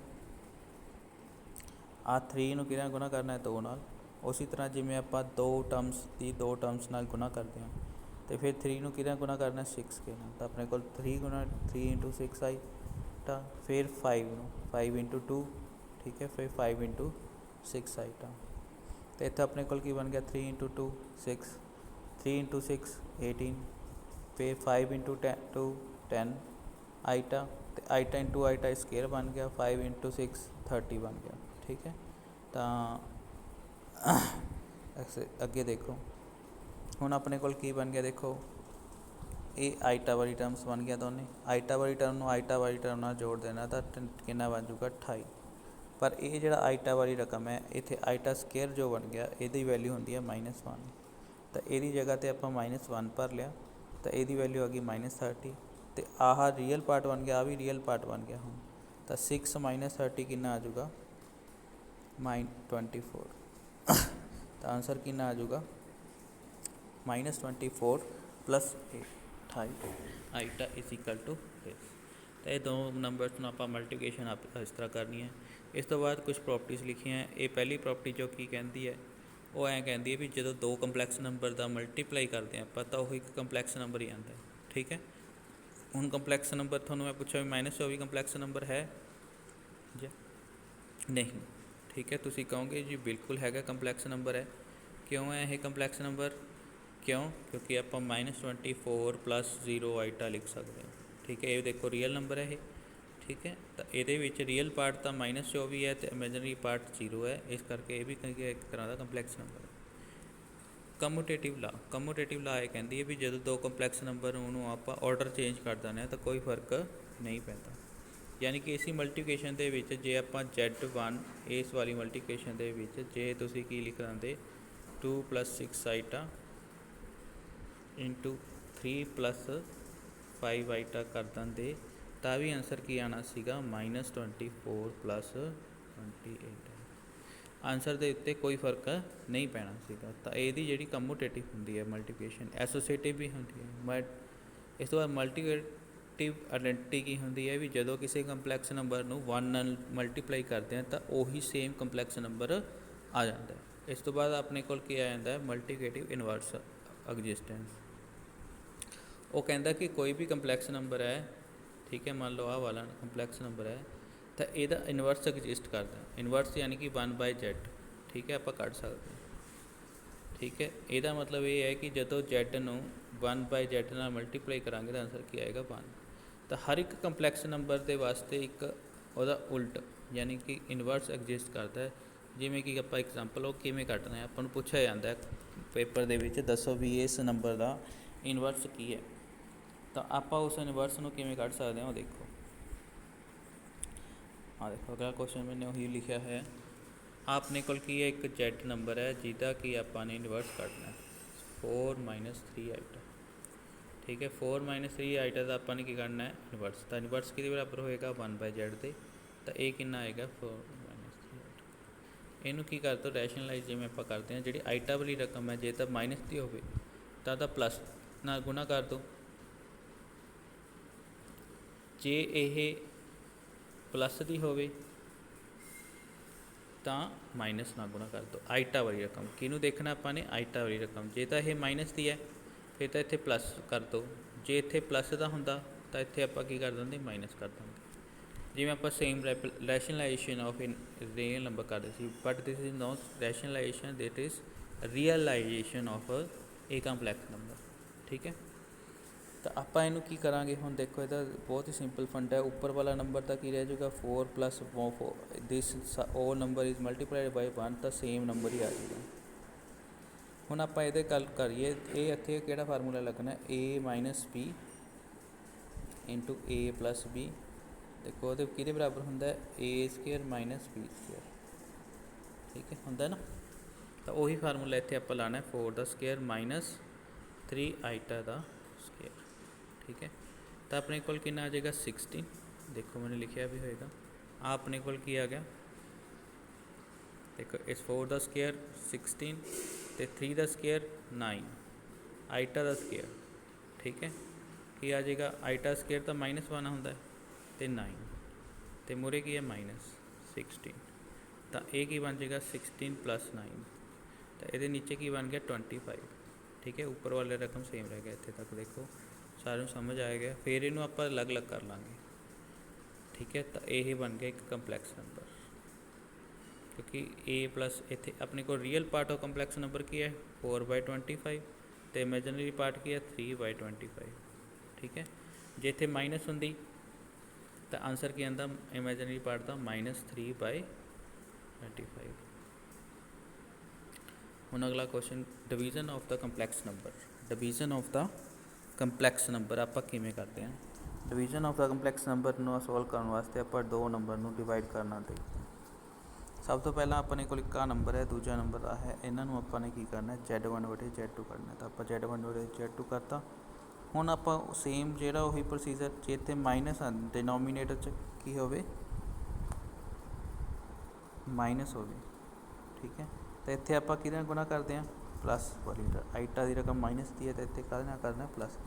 ਆ 3 ਨੂੰ ਕਿਹਦੇ ਨਾਲ ਗੁਣਾ ਕਰਨਾ ਹੈ 2 ਨਾਲ ਉਸੇ ਤਰ੍ਹਾਂ ਜਿਵੇਂ ਆਪਾਂ 2 ਟਰਮਸ ਦੀ 2 ਟਰਮਸ ਨਾਲ ਗੁਣਾ ਕਰਦੇ ਹਾਂ ਤੇ ਫਿਰ 3 ਨੂੰ ਕਿਹਦੇ ਨਾਲ ਗੁਣਾ ਕਰਨਾ 6 ਕੇ ਨਾਲ ਤਾਂ ਆਪਣੇ ਕੋਲ 3 × 6 ਆਈ ਤਾਂ ਫਿਰ 5 ਨੂੰ 5 × 2 ठीक है फिर 5 × 6 आइटम तो इतना अपने को बन गया 3 × 2 6 3 × 6 18 फिर 5 × 2 10 आइटा तो आइटा इंटू आइटा स्केयर बन गया 5 × 6 30 बन गया ठीक है तो अगे देखो हुण अपने को बन गया देखो ये आइटा वाली टर्म्स बन गया दोनों आइटा वाली टर्म आइटा वाली टर्म नाल जोड़ देना तो कितना बन जूगा 28 पर यह जो आइटा वाली रकम है इतने आइटा स्केयर जो बन गया ये वैल्यू होंगी है -1 तो यदी जगह पर आप -1 भर लिया तो यदी वैल्यू आ गई -30 तो आह रियल पार्ट बन गया आ भी रियल पार्ट बन गया हूँ तो 6 - 30 कितना आ जूगा -24 तो आंसर कितना आ जूगा -24 + 28 iota is equal to this तो ये 2 नंबर्स आप मल्टीप्लिकेशन आप इस तरह करनी है इस तो बाद कुछ प्रॉपर्टीज़ लिखी हैं ये पहली प्रॉपर्टी जो की कहती है वो ऐ कहती है भी जो 2 कंपलैक्स नंबर का मल्टीप्लाई करते हैं आप तो वही एक कंपलैक्स नंबर ही आता है ठीक है हुण कंपलैक्स नंबर थोड़ा मैं पूछा भी -24 कंपलैक्स नंबर है जी नहीं ठीक है तुसी कहोगे जी बिल्कुल हैगा कंपलैक्स नंबर है क्यों है यह कंपलैक्स नंबर क्यों क्योंकि आप -24 + 0 आइटा लिख सकते हैं ठीक है ये देखो रियल नंबर है ये ठीक है तो ये रियल पार्ट तो -24 है तो इमेजनरी पार्ट 0 है इस करके ये भी एक तरह का कंपलैक्स नंबर है कम्यूटेटिव ला ये कहती है भी जो 2 कंपलैक्स नंबर उन्होंने आप ऑर्डर चेंज कर दें तो कोई फर्क नहीं पैंता यानी कि इसी मल्टीप्लिकेशन के जे आप Z1 इस वाली मल्टीप्लिकेशन के जे तुसी की लिख देंगे 2 + 6 आइटा × 3 + 5 ਆਈਟਾ ਕਰ ਦਿੰਦੇ ਤਾਂ ਵੀ ਆਂਸਰ ਕੀ ਆਉਣਾ ਸੀਗਾ -24 + 28। ਆਂਸਰ ਦੇ ਉੱਤੇ ਕੋਈ ਫਰਕ ਨਹੀਂ ਪੈਣਾ ਸੀਗਾ। ਤਾਂ ਇਹਦੀ ਜਿਹੜੀ ਕਮੂਟੇਟਿਵ ਹੁੰਦੀ ਹੈ ਮਲਟੀਪਲੀਕੇਸ਼ਨ, ਐਸੋਸੀਏਟਿਵ ਵੀ ਹੁੰਦੀ ਹੈ। ਇਸ ਤੋਂ ਬਾਅਦ ਮਲਟੀਪਲੀਕੇਟਿਵ ਆਇਡੈਂਟੀਟੀ ਕੀ ਹੁੰਦੀ ਹੈ ਵੀ ਜਦੋਂ ਕਿਸੇ ਕੰਪਲੈਕਸ ਨੰਬਰ ਨੂੰ 1 ਨਾਲ ਮਲਟੀਪਲਾਈ ਕਰਦੇ ਹਾਂ ਤਾਂ ਉਹੀ ਸੇਮ ਕੰਪਲੈਕਸ ਨੰਬਰ ਆ ਜਾਂਦਾ ਹੈ। ਇਸ ਤੋਂ ਬਾਅਦ ਆਪਣੇ ਕੋਲ ਕੀ ਆ ਜਾਂਦਾ ਹੈ ਮਲਟੀਪਲੀਕੇਟਿਵ ਇਨਵਰਸ ਐਗਜ਼ਿਸਟੈਂਸ। ਉਹ ਕਹਿੰਦਾ ਕਿ ਕੋਈ ਵੀ ਕੰਪਲੈਕਸ ਨੰਬਰ ਹੈ, ਠੀਕ ਹੈ, ਮੰਨ ਲਓ ਆਹ ਵਾਲਾ ਕੰਪਲੈਕਸ ਨੰਬਰ ਹੈ ਤਾਂ ਇਹਦਾ ਇਨਵਰਸ ਐਗਜ਼ਿਸਟ ਕਰਦਾ। ਇਨਵਰਸ ਯਾਨੀ ਕਿ 1/z, ਠੀਕ ਹੈ, ਆਪਾਂ ਕੱਢ ਸਕਦੇ ਹਾਂ, ਠੀਕ ਹੈ। ਇਹਦਾ ਮਤਲਬ ਇਹ ਹੈ ਕਿ ਜਦੋਂ z ਨੂੰ 1/z ਨਾਲ ਮਲਟੀਪਲਾਈ ਕਰਾਂਗੇ ਤਾਂ ਆਂਸਰ ਕੀ ਆਏਗਾ 1। ਤਾਂ ਹਰ ਇੱਕ ਕੰਪਲੈਕਸ ਨੰਬਰ ਦੇ ਵਾਸਤੇ ਇੱਕ ਉਹਦਾ ਉਲਟ ਯਾਨੀ ਕਿ ਇਨਵਰਸ ਐਗਜ਼ਿਸਟ ਕਰਦਾ ਹੈ। ਜਿਵੇਂ ਕਿ ਆਪਾਂ ਐਗਜ਼ਾਮਪਲ ਉਹ ਕਿਵੇਂ ਕੱਢਣਾ ਹੈ, ਆਪਾਂ ਨੂੰ ਪੁੱਛਿਆ ਜਾਂਦਾ ਪੇਪਰ ਦੇ ਵਿੱਚ, ਦੱਸੋ ਵੀ ਇਸ ਨੰਬਰ ਦਾ ਇਨਵਰਸ ਕੀ ਹੈ। ਤਾਂ ਆਪਾਂ ਉਸ ਇਨਵਰਸ ਨੂੰ ਕਿਵੇਂ ਕੱਢ ਸਕਦੇ ਹਾਂ ਉਹ ਦੇਖੋ। ਹਾਂ ਦੇਖੋ ਅਗਲਾ ਕੁਐਸਚਨ ਮੈंने ਉਹੀ ਲਿਖਿਆ ਹੈ। ਆਪਣੇ ਕੋਲ ਕੀ ਹੈ ਇੱਕ z ਨੰਬਰ ਹੈ ਜਿਹਦਾ ਕਿ ਆਪਾਂ ਨੇ ਇਨਵਰਸ ਕੱਢਣਾ 4 - 3 ਆਈਟਾ, ਠੀਕ ਹੈ। 4 - 3 ਆਈਟਾ ਦਾ ਆਪਾਂ ਨੇ ਕੀ ਕਰਨਾ ਹੈ ਇਨਵਰਸ। ਤਾਂ ਇਨਵਰਸ ਕਿਹਦੇ ਬਰਾਬਰ ਹੋਏਗਾ 1/z ਦੇ। ਤਾਂ ਇਹ ਕਿੰਨਾ ਆਏਗਾ 4 - 3 ਆਈਟਾ। ਇਹਨੂੰ ਕੀ ਕਰ ਦਿਓ ਰੈਸ਼ਨਲਾਈਜ਼, ਜਿਵੇਂ ਆਪਾਂ ਕਰਦੇ ਹਾਂ ਜਿਹੜੀ ਆਈਟਾ ਵਾਲੀ ਰਕਮ ਹੈ ਜੇ ਤਾਂ ਮਾਈਨਸ ਦੀ ਹੋਵੇ ਤਾਂ ਉਹਦਾ ਪਲੱਸ ਨਾਲ ਗੁਣਾ ਕਰ ਦਿਓ। ਜੇ ਇਹ ਪਲੱਸ ਦੀ ਹੋਵੇ ਤਾਂ ਮਾਈਨਸ ਨਾਲ ਗੁਣਾ ਕਰ ਦਿਓ। ਆਈਟਾ ਵਾਲੀ ਰਕਮ ਕਿਹਨੂੰ ਦੇਖਣਾ ਆਪਾਂ ਨੇ, ਆਈਟਾ ਵਾਲੀ ਰਕਮ। ਜੇ ਤਾਂ ਇਹ ਮਾਈਨਸ ਦੀ ਹੈ ਫਿਰ ਤਾਂ ਇੱਥੇ ਪਲੱਸ ਕਰ ਦਿਓ, ਜੇ ਇੱਥੇ ਪਲੱਸ ਦਾ ਹੁੰਦਾ ਤਾਂ ਇੱਥੇ ਆਪਾਂ ਕੀ ਕਰ ਦਿੰਦੇ ਮਾਈਨਸ ਕਰ ਦਿੰਦੇ। ਜਿਵੇਂ ਆਪਾਂ same rationalization of in real number ਕਰਦੇ ਸੀ, but this is not rationalization, that is realization of a complex number, ਠੀਕ ਹੈ। ਤਾਂ ਆਪਾਂ ਇਹਨੂੰ ਕੀ ਕਰਾਂਗੇ ਹੁਣ ਦੇਖੋ, ਇਹਦਾ ਬਹੁਤ ਹੀ ਸਿੰਪਲ ਫੰਡਾ ਹੈ। ਉੱਪਰ ਵਾਲਾ ਨੰਬਰ ਤਾਂ ਕੀ ਰਹਿ ਜਾਊਗਾ 4 + 4, ਦਿਸ ਉਹ ਨੰਬਰ ਇਜ਼ ਮਲਟੀਪਲਾਈਡ ਬਾਈ 1 ਤਾਂ ਸੇਮ ਨੰਬਰ ਹੀ ਆ ਜਾਊਗਾ। ਹੁਣ ਆਪਾਂ ਇਹਦੇ ਗੱਲ ਕਰੀਏ, ਇਹ ਇੱਥੇ ਕਿਹੜਾ ਫਾਰਮੂਲਾ ਲੱਗਣਾ a - b × a + b। ਦੇਖੋ ਉਹਦੇ ਕਿਹਦੇ ਬਰਾਬਰ ਹੁੰਦਾ a² - b², ਠੀਕ ਹੈ, ਹੁੰਦਾ ਨਾ। ਤਾਂ ਉਹੀ ਫਾਰਮੂਲਾ ਇੱਥੇ ਆਪਾਂ ਲਾਣਾ 4 ਦਾ ਸਕੁਅਰ - 3 ਆਈਟਾ ਦਾ ਸਕੁਅਰ, ਠੀਕ ਹੈ। ਤਾਂ ਆਪਣੇ ਕੋਲ ਕਿੰਨਾ ਆ ਜਾਏਗਾ 16। ਦੇਖੋ ਮੈंने ਲਿਖਿਆ ਵੀ ਹੋਏਗਾ। ਆ ਆਪਣੇ ਕੋਲ ਕੀ ਆ ਗਿਆ ਦੇਖੋ, ਇਸ 4 ਦਾ ਸਕੁਅਰ 16 ਅਤੇ 3 ਦਾ ਸਕੁਅਰ 9 ਆਈਟਾ ਦਾ ਸਕੁਅਰ, ਠੀਕ ਹੈ। ਕੀ ਆ ਜਾਏਗਾ ਆਈਟਾ ਸਕੁਅਰ ਤਾਂ -1 ਹੁੰਦਾ ਅਤੇ 9 ਅਤੇ ਮੂਹਰੇ ਕੀ ਹੈ -16। ਤਾਂ ਇਹ ਕੀ ਬਣ ਜਾਏਗਾ 16 + 9। ਤਾਂ ਇਹਦੇ ਨੀਚੇ ਕੀ ਬਣ ਗਿਆ 25, ਠੀਕ ਹੈ। ਉੱਪਰ ਵਾਲੇ ਰਕਮ ਸੇਮ ਰਹਿ ਗਿਆ। ਇੱਥੇ ਤੱਕ ਦੇਖੋ ਸਾਰਿਆਂ ਨੂੰ ਸਮਝ ਆ ਗਿਆ। ਫਿਰ ਇਹਨੂੰ ਆਪਾਂ ਅਲੱਗ-ਅਲੱਗ ਕਰ ਲਾਂਗੇ, ਠੀਕ ਹੈ। ਤਾਂ ਇਹ ਬਣ ਗਿਆ ਇੱਕ ਕੰਪਲੈਕਸ ਨੰਬਰ, ਕਿਉਂਕਿ a+ ਇੱਥੇ ਆਪਣੇ ਕੋਲ real part of complex number ਕੀ ਹੈ 4/25 ਅਤੇ ਇਮੈਜਨਰੀ ਪਾਰਟ ਕੀ ਹੈ 3/25, ਠੀਕ ਹੈ। ਜੇ ਇੱਥੇ ਮਾਈਨਸ ਹੁੰਦੀ ਤਾਂ ਆਂਸਰ ਕੀ ਆਉਂਦਾ ਇਮੈਜਨਰੀ ਪਾਰਟ ਦਾ -3/25। ਹੁਣ ਅਗਲਾ question division of the complex number. Division of the complex number ਆਪਾਂ ਕਿਵੇਂ ਕਰਦੇ ਹਾਂ। Division of the complex number ਨੂੰ ਸੋਲਵ ਕਰਨ ਵਾਸਤੇ ਆਪਾਂ 2 ਨੰਬਰ ਨੂੰ ਡਿਵਾਈਡ ਕਰਨਾ ਤੇ ਸਭ ਤੋਂ ਪਹਿਲਾਂ ਆਪਣੇ ਕੋਲ ਇੱਕ ਨੰਬਰ ਹੈ, ਦੂਜਾ ਨੰਬਰ ਆ ਹੈ। ਇਹਨਾਂ ਨੂੰ ਆਪਾਂ ਨੇ ਕੀ ਕਰਨਾ Z1/Z2 ਕਰਨਾ। ਤਾਂ ਆਪਾਂ Z1/Z2 ਕਰਤਾ। ਹੁਣ ਆਪਾਂ ਸੇਮ ਜਿਹੜਾ ਉਹੀ ਪ੍ਰੋਸੀਜਰ, ਜੇ ਇੱਥੇ ਮਾਈਨਸ ਡਿਨੋਮੀਨੇਟਰ 'ਚ ਕੀ ਹੋਵੇ ਮਾਈਨਸ ਹੋਵੇ, ਠੀਕ ਹੈ। ਤਾਂ ਇੱਥੇ ਆਪਾਂ ਕਿਹਦੇ ਨਾਲ ਗੁਣਾ ਕਰਦੇ ਹਾਂ ਪਲੱਸ ਵਾਲੀ। ਆਈਟਾ ਦੀ ਰਕਮ ਮਾਈਨਸ ਦੀ ਹੈ ਤਾਂ ਇੱਥੇ ਕਾਹਦੇ ਨਾਲ ਕਰਨਾ ਪਲੱਸ।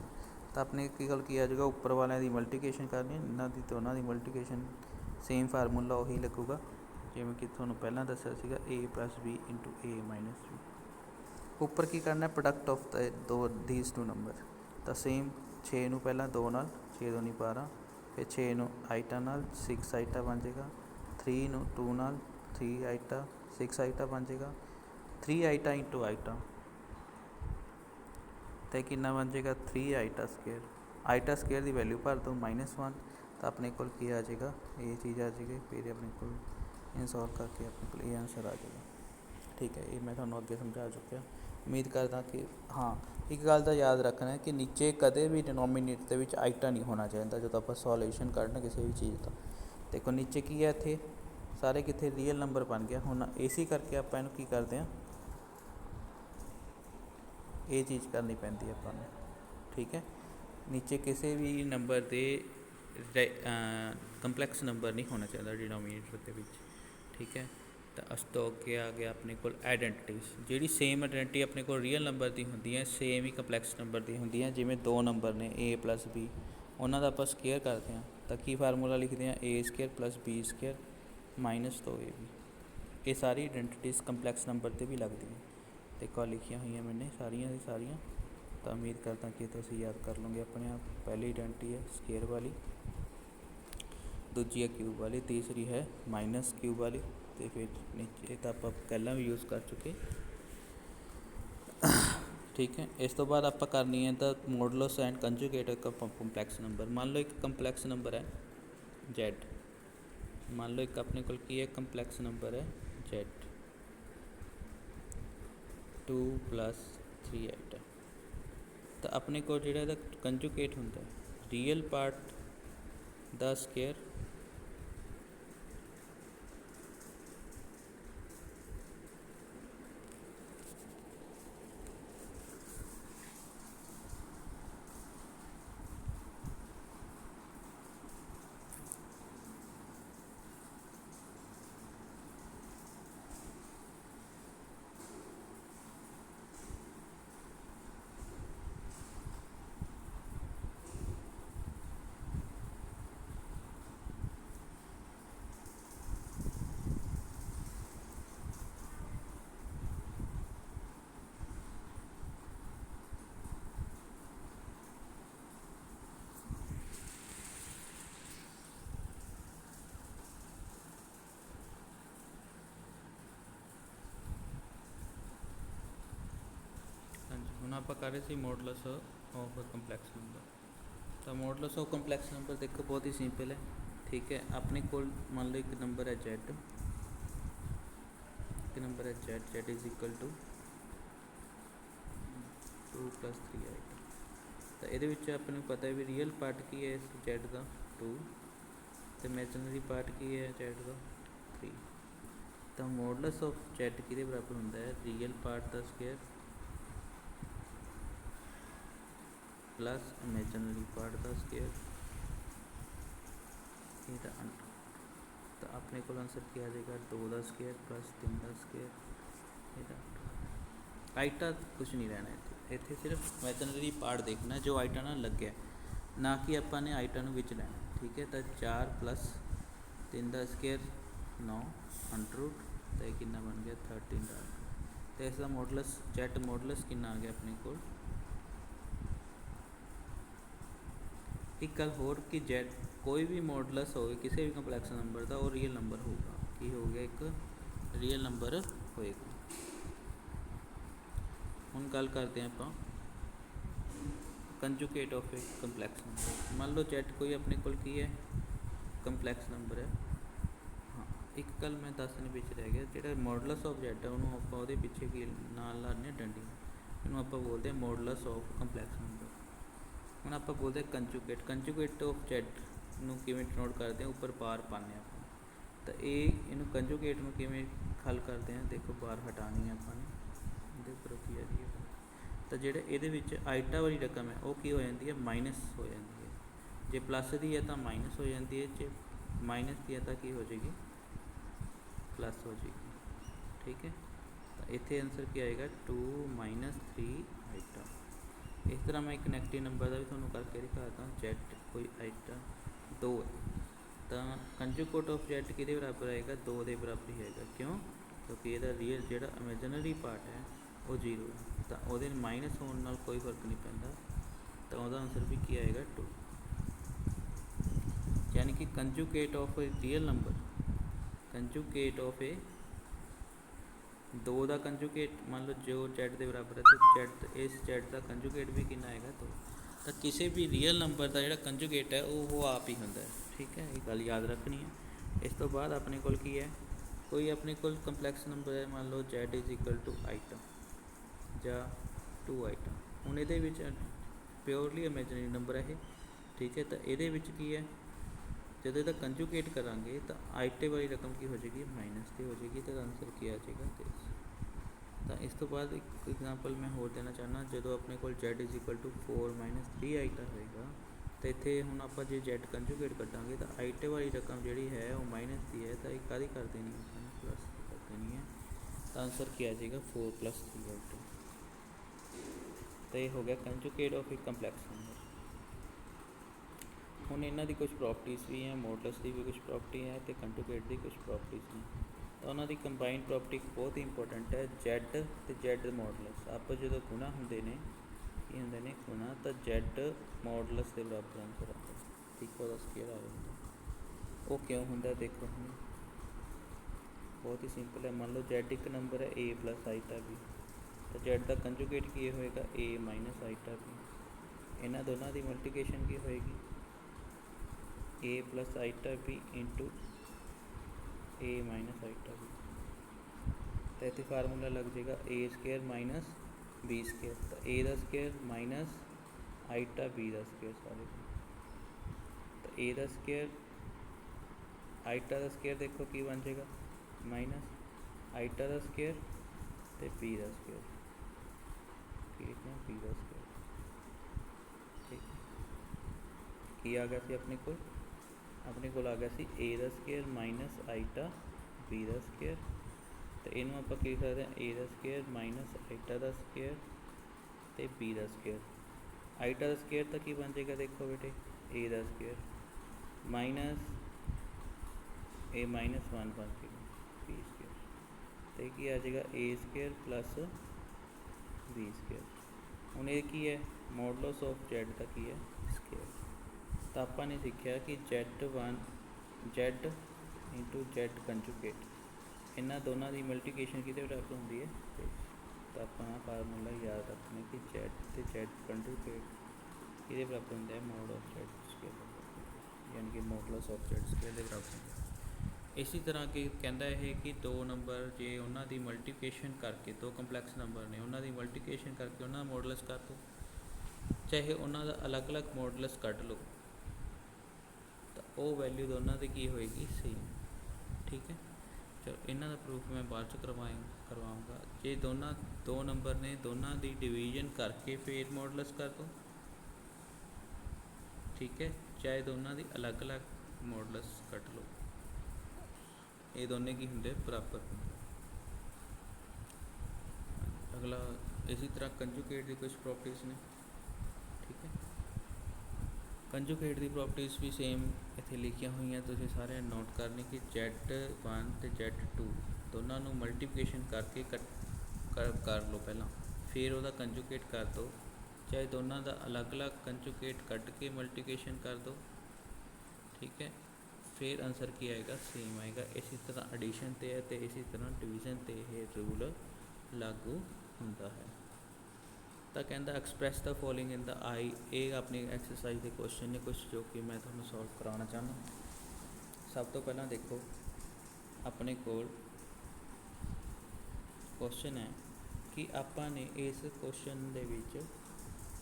ਤਾਂ ਆਪਣੇ ਕੀ ਗੱਲ ਕੀ ਆ ਜਾਊਗਾ ਉੱਪਰ ਵਾਲਿਆਂ ਦੀ ਮਲਟੀਪਲੀਕੇਸ਼ਨ ਕਰਨੀ, ਇਹਨਾਂ ਦੀ ਅਤੇ ਉਹਨਾਂ ਦੀ ਮਲਟੀਪਲੀਕੇਸ਼ਨ, ਸੇਮ ਫਾਰਮੂਲਾ ਉਹੀ ਲੱਗੂਗਾ ਜਿਵੇਂ ਕਿ ਤੁਹਾਨੂੰ ਪਹਿਲਾਂ ਦੱਸਿਆ ਸੀਗਾ a + b × a - b। ਉੱਪਰ ਕੀ ਕਰਨਾ ਪ੍ਰੋਡਕਟ ਆਫ ਦੀਸ 2 ਨੰਬਰ। ਤਾਂ ਸੇਮ 6 ਨੂੰ ਪਹਿਲਾਂ 2 ਨਾਲ, 6 × 2 = 12, ਫਿਰ 6 ਨੂੰ ਆਈਟਾ ਨਾਲ 6 ਆਈਟਾ ਬਣ ਜਾਏਗਾ, 3 ਨੂੰ 2 ਨਾਲ 3 ਆਈਟਾ 6 ਆਈਟਾ ਬਣ ਜਾਏਗਾ, 3 ਆਈਟਾ × ਆਈਟਾ ਅਤੇ ਕਿੰਨਾ ਬਣ ਜਾਏਗਾ 3 ਆਈਟਾ ਸਕੁਅਰ। ਆਈਟਾ ਸਕੁਅਰ ਦੀ ਵੈਲਿਊ ਭਰ ਦਿਓ -1। ਤਾਂ ਆਪਣੇ ਕੋਲ ਕੀ ਆ ਜਾਏਗਾ ਇਹ ਚੀਜ਼ ਆ ਜਾਏਗੀ। ਫਿਰ ਆਪਣੇ ਕੋਲ ਇਹ ਸੋਲਵ ਕਰਕੇ ਆਪਣੇ ਕੋਲ ਇਹ ਆਂਸਰ ਆ ਜਾਏਗਾ, ਠੀਕ ਹੈ। ਇਹ ਮੈਂ ਤੁਹਾਨੂੰ ਅੱਗੇ ਸਮਝਾ ਚੁੱਕਿਆ। ਉਮੀਦ ਕਰਦਾ ਕਿ ਹਾਂ, ਇੱਕ ਗੱਲ ਦਾ ਯਾਦ ਰੱਖਣਾ ਕਿ ਨੀਚੇ ਕਦੇ ਵੀ ਡਿਨੋਮੀਨੇਟਰ ਦੇ ਵਿੱਚ ਆਈਟਾ ਨਹੀਂ ਹੋਣਾ ਚਾਹੀਦਾ ਜਦੋਂ ਆਪਾਂ ਸੋਲੂਸ਼ਨ ਕੱਢਣਾ ਕਿਸੇ ਵੀ ਚੀਜ਼ ਦਾ। ਦੇਖੋ ਨੀਚੇ ਕੀ ਹੈ ਇੱਥੇ ਸਾਰੇ ਕਿੱਥੇ ਰੀਅਲ ਨੰਬਰ ਬਣ ਗਿਆ। ਹੁਣ ਇਸੇ ਕਰਕੇ ਆਪਾਂ ਇਹਨੂੰ ਕੀ ਕਰਦੇ ਹਾਂ ਇਹ ਚੀਜ਼ ਕਰਨੀ ਪੈਂਦੀ ਹੈ ਆਪਾਂ ਨੂੰ, ਠੀਕ ਹੈ। नीचे किसी भी नंबर के कंपलैक्स नंबर नहीं होना चाहिए डिनोमीनेटर के विच। ठीक है, तो उस तो अगे आ गया अपने को आइडेंटिटीज। जी सेम आइडेंटिटी अपने को रियल नंबर की होंगी है, सेम ही कंपलैक्स नंबर की होंगी है। जिमें दो नंबर ने A प्लस B, उन्होंने आप स्केयर करते हैं तो की फार्मूला लिखते हैं A square plus B square minus 2AB। ये सारी आइडेंटिटीज कंपलैक्स नंबर से भी लगती हैं। देखो लिखिया हुई मैंने सारिया की सारिया, तो उम्मीद करता कि तुम याद कर लोगे अपने आप। पहली आइडेंटिटी है स्केयर वाली, दूजी है क्यूब वाली, तीसरी है माइनस क्यूब वाली, तो फिर नीचे तो आप पहला भी यूज़ कर चुके। ठीक है, इस तो बाद आप करनी है तो मॉडुलस एंड कंजुगेट एक कंपलैक्स नंबर। मान लो एक कंपलैक्स नंबर है Z, मान लो एक अपने को की है कंपलैक्स नंबर है Z 2 + 3 तो अपने को जो कंजुगेट होंगे रियल पार्ट द स्केयर ਹੁਣ ਆਪਾਂ ਕਰ ਰਹੇ ਸੀ ਮੋਡੂਲਸ ਆਫ ਕੰਪਲੈਕਸ ਨੰਬਰ। ਤਾਂ ਮੋਡੂਲਸ ਆਫ ਕੰਪਲੈਕਸ ਨੰਬਰ ਦੇਖੋ ਬਹੁਤ ਹੀ ਸਿੰਪਲ है। ठीक है, अपने को मान लो एक नंबर है Z, एक नंबर है Z इज इक्वल टू 2 + 3 तो ये अपने पता है भी रियल पार्ट की है इस Z का 2 तो इमेजिनरी पार्ट की है Z का 3। तो मॉडुलस ऑफ Z कि बराबर होंगे है रियल पार्ट का स्केयर प्लस इमेजिनरी पार्ट का स्केयर ਇਹਦਾ ਅੰਡਰ। तो अपने को आंसर क्या आ जाएगा 2 का स्केयर प्लस 3 का स्केयर ਇਹਦਾ आइटा कुछ नहीं रहना इतने सिर्फ इमेजिनरी पार्ट देखना जो आइटा ना लगे ना कि अपने आइटा ਨੂੰ ਵਿੱਚ ਲੈਣਾ। ठीक है, तो 4 + 3 का स्केयर 9 अंडर तो यह कितना बन गया 13 का। तो इसका मॉडुलस Z मॉडुलस कितना आ गया अपने को। एक गल होर कि Z कोई भी मॉडुलस हो किसी भी कंपलैक्स नंबर का वो रियल नंबर होगा। कि हो गया एक रियल नंबर होएगा। हुण गल करते हैं आप conjugate of A complex number. मान लो Z कोई अपने को की है कंपलैक्स नंबर है। हाँ, एक गल मैं दसने पिछे रह गया जो मॉडुलस ऑफ Z है उन्होंने आप वो पिछे की नाल लाने डंडी इन्हों आप बोलते हैं मॉडुलस ऑफ कंपलैक्स नंबर। ਹੁਣ ਆਪਾਂ बोलते कंजुगेट कंजुगेट ऑफ Z ਨੂੰ ਕਿਵੇਂ ਡਿਨੋਟ ਕਰਦੇ ਹਾਂ ਉੱਪਰ ਬਾਰ ਪਾਉਂਦੇ ਆਪਾਂ। ਤਾਂ ਇਹਨੂੰ ਕੰਜੂਗੇਟ ਨੂੰ ਕਿਵੇਂ ਹੱਲ ਕਰਦੇ ਹਾਂ ਦੇਖੋ ਬਾਰ ਹਟਾਉਣੀ ਹੈ ਆਪਾਂ ਨੇ ਇਹਦੇ ਉੱਪਰ ਕੀ ਆ ਰਹੀ ਹੈ। ਤਾਂ ਜਿਹੜੇ ਇਹਦੇ ਵਿੱਚ ਆਈਟਾ ਵਾਲੀ ਰਕਮ ਹੈ ਉਹ ਕੀ ਹੋ ਜਾਂਦੀ ਹੈ ਮਾਈਨਸ ਹੋ ਜਾਂਦੀ ਹੈ। ਜੇ ਪਲੱਸ ਦੀ ਹੈ ਤਾਂ ਮਾਈਨਸ ਹੋ ਜਾਂਦੀ ਹੈ, ਜੇ ਮਾਈਨਸ ਦੀ ਹੈ ਤਾਂ ਕੀ ਹੋ ਜਾਏਗੀ ਪਲੱਸ ਹੋ ਜਾਏਗੀ। ਠੀਕ ਹੈ, ਤਾਂ ਇੱਥੇ ਆਨਸਰ ਕੀ ਆਏਗਾ 2 - 3 ਆਈਟਾ। इस तरह मैं एक नैगेटिव नंबर का भी थोड़ा करके दिखाता हूँ। Z कोई आइटा 2 है तो कंजुगेट ऑफ Z कि बराबर आएगा 2 के बराबर ही आएगा। क्यों, क्योंकि यदा रियल जो इमेजिनरी पार्ट है वो 0 है तो वो माइनस होने नाल कोई फर्क नहीं पैंदा तो वह आंसर भी की आएगा 2। यानी कि conjugate of a real number conjugate of a 2 का कंजुगेट मान लो जो Z के बराबर है तो Z इस Z का कंजुगेट भी कितना आएगा 2। तो किसी भी रियल नंबर का जो कंजुगेट है वो आप ही होंगे। ठीक है, ये गल याद रखनी है। इस तो बाद अपने को है कोई अपने को कंपलैक्स नंबर है मान लो Z is equal to iota या 2 आइटा। हूँ ये प्योरली इमेजिनरी नंबर है। ठीक है, तो ये की है जब यदा कंजुगेट करांगे तो आइटे वाली रकम की हो जाएगी माइनस की हो जाएगी तो आंसर क्या आ जाएगा 23। ਤਾਂ ਇਸ ਤੋਂ ਬਾਅਦ ਇੱਕ ਐਗਜ਼ਾਮਪਲ ਮੈਂ ਹੋਰ ਦੇਣਾ ਚਾਹੁੰਦਾ, ਜਦੋਂ ਆਪਣੇ ਕੋਲ z = 4 - 3 ਆਈਟਾ ਹੋਏਗਾ ਤਾਂ ਇੱਥੇ ਹੁਣ ਆਪਾਂ ਜੇ z ਕੰਜੂਗੇਟ ਕੱਢਾਂਗੇ ਤਾਂ ਆਈਟੇ ਵਾਲੀ ਰਕਮ ਜਿਹੜੀ ਹੈ ਉਹ ਮਾਈਨਸ ਦੀ ਹੈ, ਤਾਂ ਇਹ ਕਾਹਦੀ ਕਰ ਦੇਣੀ ਹੈ, ਪਲੱਸ ਕਰ ਦੇਣੀ ਹੈ। ਤਾਂ ਆਂਸਰ ਕੀ ਆ ਜਾਏਗਾ 4 + 3 ਆਈਟਾ। ਤਾਂ ਇਹ ਹੋ ਗਿਆ ਕੰਜੂਗੇਟ ਆਫ ਇੱਕ ਕੰਪਲੈਕਸ ਨੰਬਰ। ਹੁਣ ਇਹਨਾਂ ਦੀ ਕੁਝ ਪ੍ਰੋਪਰਟੀਜ਼ ਵੀ ਹੈ, ਮੋਡਲਸ ਦੀ ਵੀ ਕੁਝ ਪ੍ਰੋਪਰਟੀ ਹੈ ਅਤੇ ਕੰਜੂਗੇਟ ਦੀ ਕੁਝ ਪ੍ਰੋਪਰਟੀਜ਼ ਨੇ। ਤਾਂ ਉਹਨਾਂ ਦੀ ਕੰਬਾਈਨਡ ਪ੍ਰੋਪਰਟੀ ਬਹੁਤ ਹੀ ਇੰਪੋਰਟੈਂਟ ਹੈ, z ਅਤੇ z ਮੋਡਲਸ। ਆਪਾਂ ਜਦੋਂ ਗੁਣਾ ਹੁੰਦੇ ਨੇ, ਕੀ ਹੁੰਦੇ ਨੇ ਗੁਣਾ, ਤਾਂ z ਮੋਡਲਸ ਦੇ ਬਰਾਬਰ ਆਂਸਰ ਆਉਂਦਾ, ਠੀਕ, ਉਹਦਾ ਸਕੇਅਰ ਆ ਜਾਂਦਾ। ਉਹ ਕਿਉਂ ਹੁੰਦਾ ਦੇਖੋ, ਹੁਣ ਬਹੁਤ ਹੀ ਸਿੰਪਲ ਹੈ। ਮੰਨ ਲਓ z ਇੱਕ ਨੰਬਰ ਹੈ a + ਆਈਟਾ b, ਤਾਂ z ਦਾ ਕੰਜੂਗੇਟ ਕੀ ਹੋਏਗਾ a - ਆਈਟਾ b। ਇਹਨਾਂ ਦੋਨਾਂ ਦੀ ਮਲਟੀਪਲੀਕੇਸ਼ਨ ਕੀ ਹੋਏਗੀ a + ਆਈਟਾ b × a - ਆਈਟਾ b। ਤਾਂ ਇੱਥੇ ਫਾਰਮੂਲਾ ਲੱਗ ਜਾਏਗਾ a² - b²। ਤਾਂ a ਦਾ ਸਕੇਅਰ ਮਾਈਨਸ ਆਈਟਾ b ਦਾ ਸਕੇਅਰ ਸਾਰੇ। ਤਾਂ a ਦਾ ਸਕੇਅਰ ਆਈਟਾ ਦਾ ਸਕੇਅਰ ਦੇਖੋ ਕੀ ਬਣ ਜਾਏਗਾ ਮਾਈਨਸ ਆਈਟਾ ਦਾ ਸਕੇਅਰ ਅਤੇ b ਦਾ ਸਕੇਅਰ, ਠੀਕ ਹੈ, b ਦਾ ਸਕੇਅਰ, ਠੀਕ। ਕੀ ਆ ਗਿਆ ਸੀ ਆਪਣੇ ਕੋਲ? ਆਪਣੇ ਕੋਲ ਆ ਗਿਆ ਸੀ a ਦਾ ਸਕੇਅਰ ਮਾਈਨਸ ਆਈਟਾ b ਦਾ ਸਕੇਅਰ। ਅਤੇ ਇਹਨੂੰ ਆਪਾਂ ਕੀ ਸਕਦੇ ਹਾਂ a ਦਾ ਸਕੇਅਰ ਮਾਈਨਸ ਆਈਟਾ ਦਾ ਸਕੇਅਰ ਅਤੇ b ਦਾ ਸਕੇਅਰ। ਆਈਟਾ ਦਾ ਸਕੇਅਰ ਤਾਂ ਕੀ ਬਣ ਜਾਏਗਾ ਦੇਖੋ ਬੇਟੇ a ਦਾ ਸਕੇਅਰ ਮਾਈਨਸ a - 1 ਬਣ ਜਾਏਗਾ b ਸਕੇਅਰ, ਅਤੇ ਕੀ ਆ ਜਾਏਗਾ a² + b ਸਕੇਅਰ। ਹੁਣ ਇਹ ਕੀ ਹੈ ਮੋਡਲਸ ਆਫ z ਦਾ ਕੀ ਹੈ ਸਕੇਅਰ। ਤਾਂ ਆਪਾਂ ਨੇ ਸਿੱਖਿਆ ਕਿ z × z ਕੰਜੂਗੇਟ, ਇਹਨਾਂ ਦੋਨਾਂ ਦੀ ਮਲਟੀਪਲੀਕੇਸ਼ਨ ਕਿਹਦੇ ਬਰਾਬਰ ਹੁੰਦੀ ਹੈ। ਤਾਂ ਆਪਾਂ ਫਾਰਮੂਲਾ ਯਾਦ ਰੱਖਣਾ ਕਿ z ਅਤੇ z ਕੰਜੂਗੇਟ ਕਿਹਦੇ ਬਰਾਬਰ ਹੁੰਦਾ ਹੈ ਮੋਡ ਆਫ z ਸਕੇਅਰ, ਯਾਨੀ ਕਿ ਮੋਡਲਸ ਆਫ z ਸਕੇਅਰ ਦੇ ਬਰਾਬਰ ਹੁੰਦਾ। ਇਸੇ ਤਰ੍ਹਾਂ ਕਿ ਕਹਿੰਦਾ ਇਹ ਕਿ ਦੋ ਨੰਬਰ ਜੇ ਉਹਨਾਂ ਦੀ ਮਲਟੀਪਲੀਕੇਸ਼ਨ ਕਰਕੇ, ਦੋ ਕੰਪਲੈਕਸ ਨੰਬਰ ਨੇ ਉਹਨਾਂ ਦੀ ਮਲਟੀਪਲੀਕੇਸ਼ਨ ਕਰਕੇ ਉਹਨਾਂ ਦਾ ਮੋਡਲਸ ਕਰ ਦਿਓ, ਚਾਹੇ ਉਹਨਾਂ ਦਾ ਅਲੱਗ-ਅਲੱਗ ਮੋਡਲਸ ਕੱਢ ਲਓ, ਤਾਂ ਉਹ ਵੈਲਿਊ ਦੋਨਾਂ ਦੀ ਕੀ ਹੋਏਗੀ ਸੇਮ, ਠੀਕ ਹੈ। ਚਲੋ ਇਹਨਾਂ ਦਾ ਪ੍ਰੂਫ ਮੈਂ ਬਾਅਦ 'ਚ ਕਰਵਾਊਂਗਾ। ਜੇ ਦੋ ਨੰਬਰ ਨੇ ਦੋਨਾਂ ਦੀ ਡਿਵੀਜ਼ਨ ਕਰਕੇ ਫਿਰ ਮੋਡਲਸ ਕਰ ਦਿਓ, ਠੀਕ ਹੈ, ਚਾਹੇ ਦੋਨਾਂ ਦੀ ਅਲੱਗ-ਅਲੱਗ ਮੋਡਲਸ ਕੱਢ ਲਓ, ਇਹ ਦੋਨੇ ਕੀ ਹੁੰਦੇ ਬਰਾਬਰ ਹੁੰਦੇ। ਅਗਲਾ ਇਸੇ ਤਰ੍ਹਾਂ ਕੰਜੂਗੇਟ ਦੀ ਕੁਝ ਪ੍ਰੋਪਰਟੀਜ਼ ਨੇ, ਠੀਕ ਹੈ। ਕੰਜੂਗੇਟ ਦੀ ਪ੍ਰੋਪਰਟੀਜ਼ ਵੀ ਸੇਮ ਇੱਥੇ ਲਿਖੀਆਂ ਹੋਈਆਂ, ਤੁਸੀਂ ਸਾਰਿਆਂ ਨੇ ਨੋਟ ਕਰਨੀ ਕਿ z1 ਅਤੇ z2 ਦੋਨਾਂ ਨੂੰ ਮਲਟੀਪਲੀਕੇਸ਼ਨ ਕਰਕੇ ਕਰ ਲਓ ਪਹਿਲਾਂ, ਫਿਰ ਉਹਦਾ ਕੰਜੂਗੇਟ ਕਰ ਦਿਓ, ਚਾਹੇ ਦੋਨਾਂ ਦਾ ਅਲੱਗ-ਅਲੱਗ ਕੰਜੂਗੇਟ ਕੱਢ ਕੇ ਮਲਟੀਪਲੀਕੇਸ਼ਨ ਕਰ ਦਿਓ, ਠੀਕ ਹੈ, ਫਿਰ ਆਂਸਰ ਕੀ ਆਏਗਾ ਸੇਮ ਆਏਗਾ। ਇਸੇ ਤਰ੍ਹਾਂ ਐਡੀਸ਼ਨ 'ਤੇ ਹੈ ਅਤੇ ਇਸੇ ਤਰ੍ਹਾਂ ਡਿਵੀਜ਼ਨ 'ਤੇ ਇਹ ਰੂਲ ਲਾਗੂ ਹੁੰਦਾ ਹੈ। ਤਾਂ ਕਹਿੰਦਾ ਐਕਸਪ੍ਰੈਸ ਦਾ ਫੋਲੋਇੰਗ ਇਨ ਦਾ ਇਹ ਆਪਣੀ ਐਕਸਰਸਾਈਜ਼ ਦੇ ਕੁਐਸਚਨ ਨੇ ਕੁਛ, ਜੋ ਕਿ ਮੈਂ ਤੁਹਾਨੂੰ ਸੋਲਵ ਕਰਾਉਣਾ ਚਾਹੁੰਦਾ। ਸਭ ਤੋਂ ਪਹਿਲਾਂ ਦੇਖੋ ਆਪਣੇ ਕੋਲ ਕੁਐਸਚਨ ਹੈ ਕਿ ਆਪਾਂ ਨੇ ਇਸ ਕੁਐਸਚਨ ਦੇ ਵਿੱਚ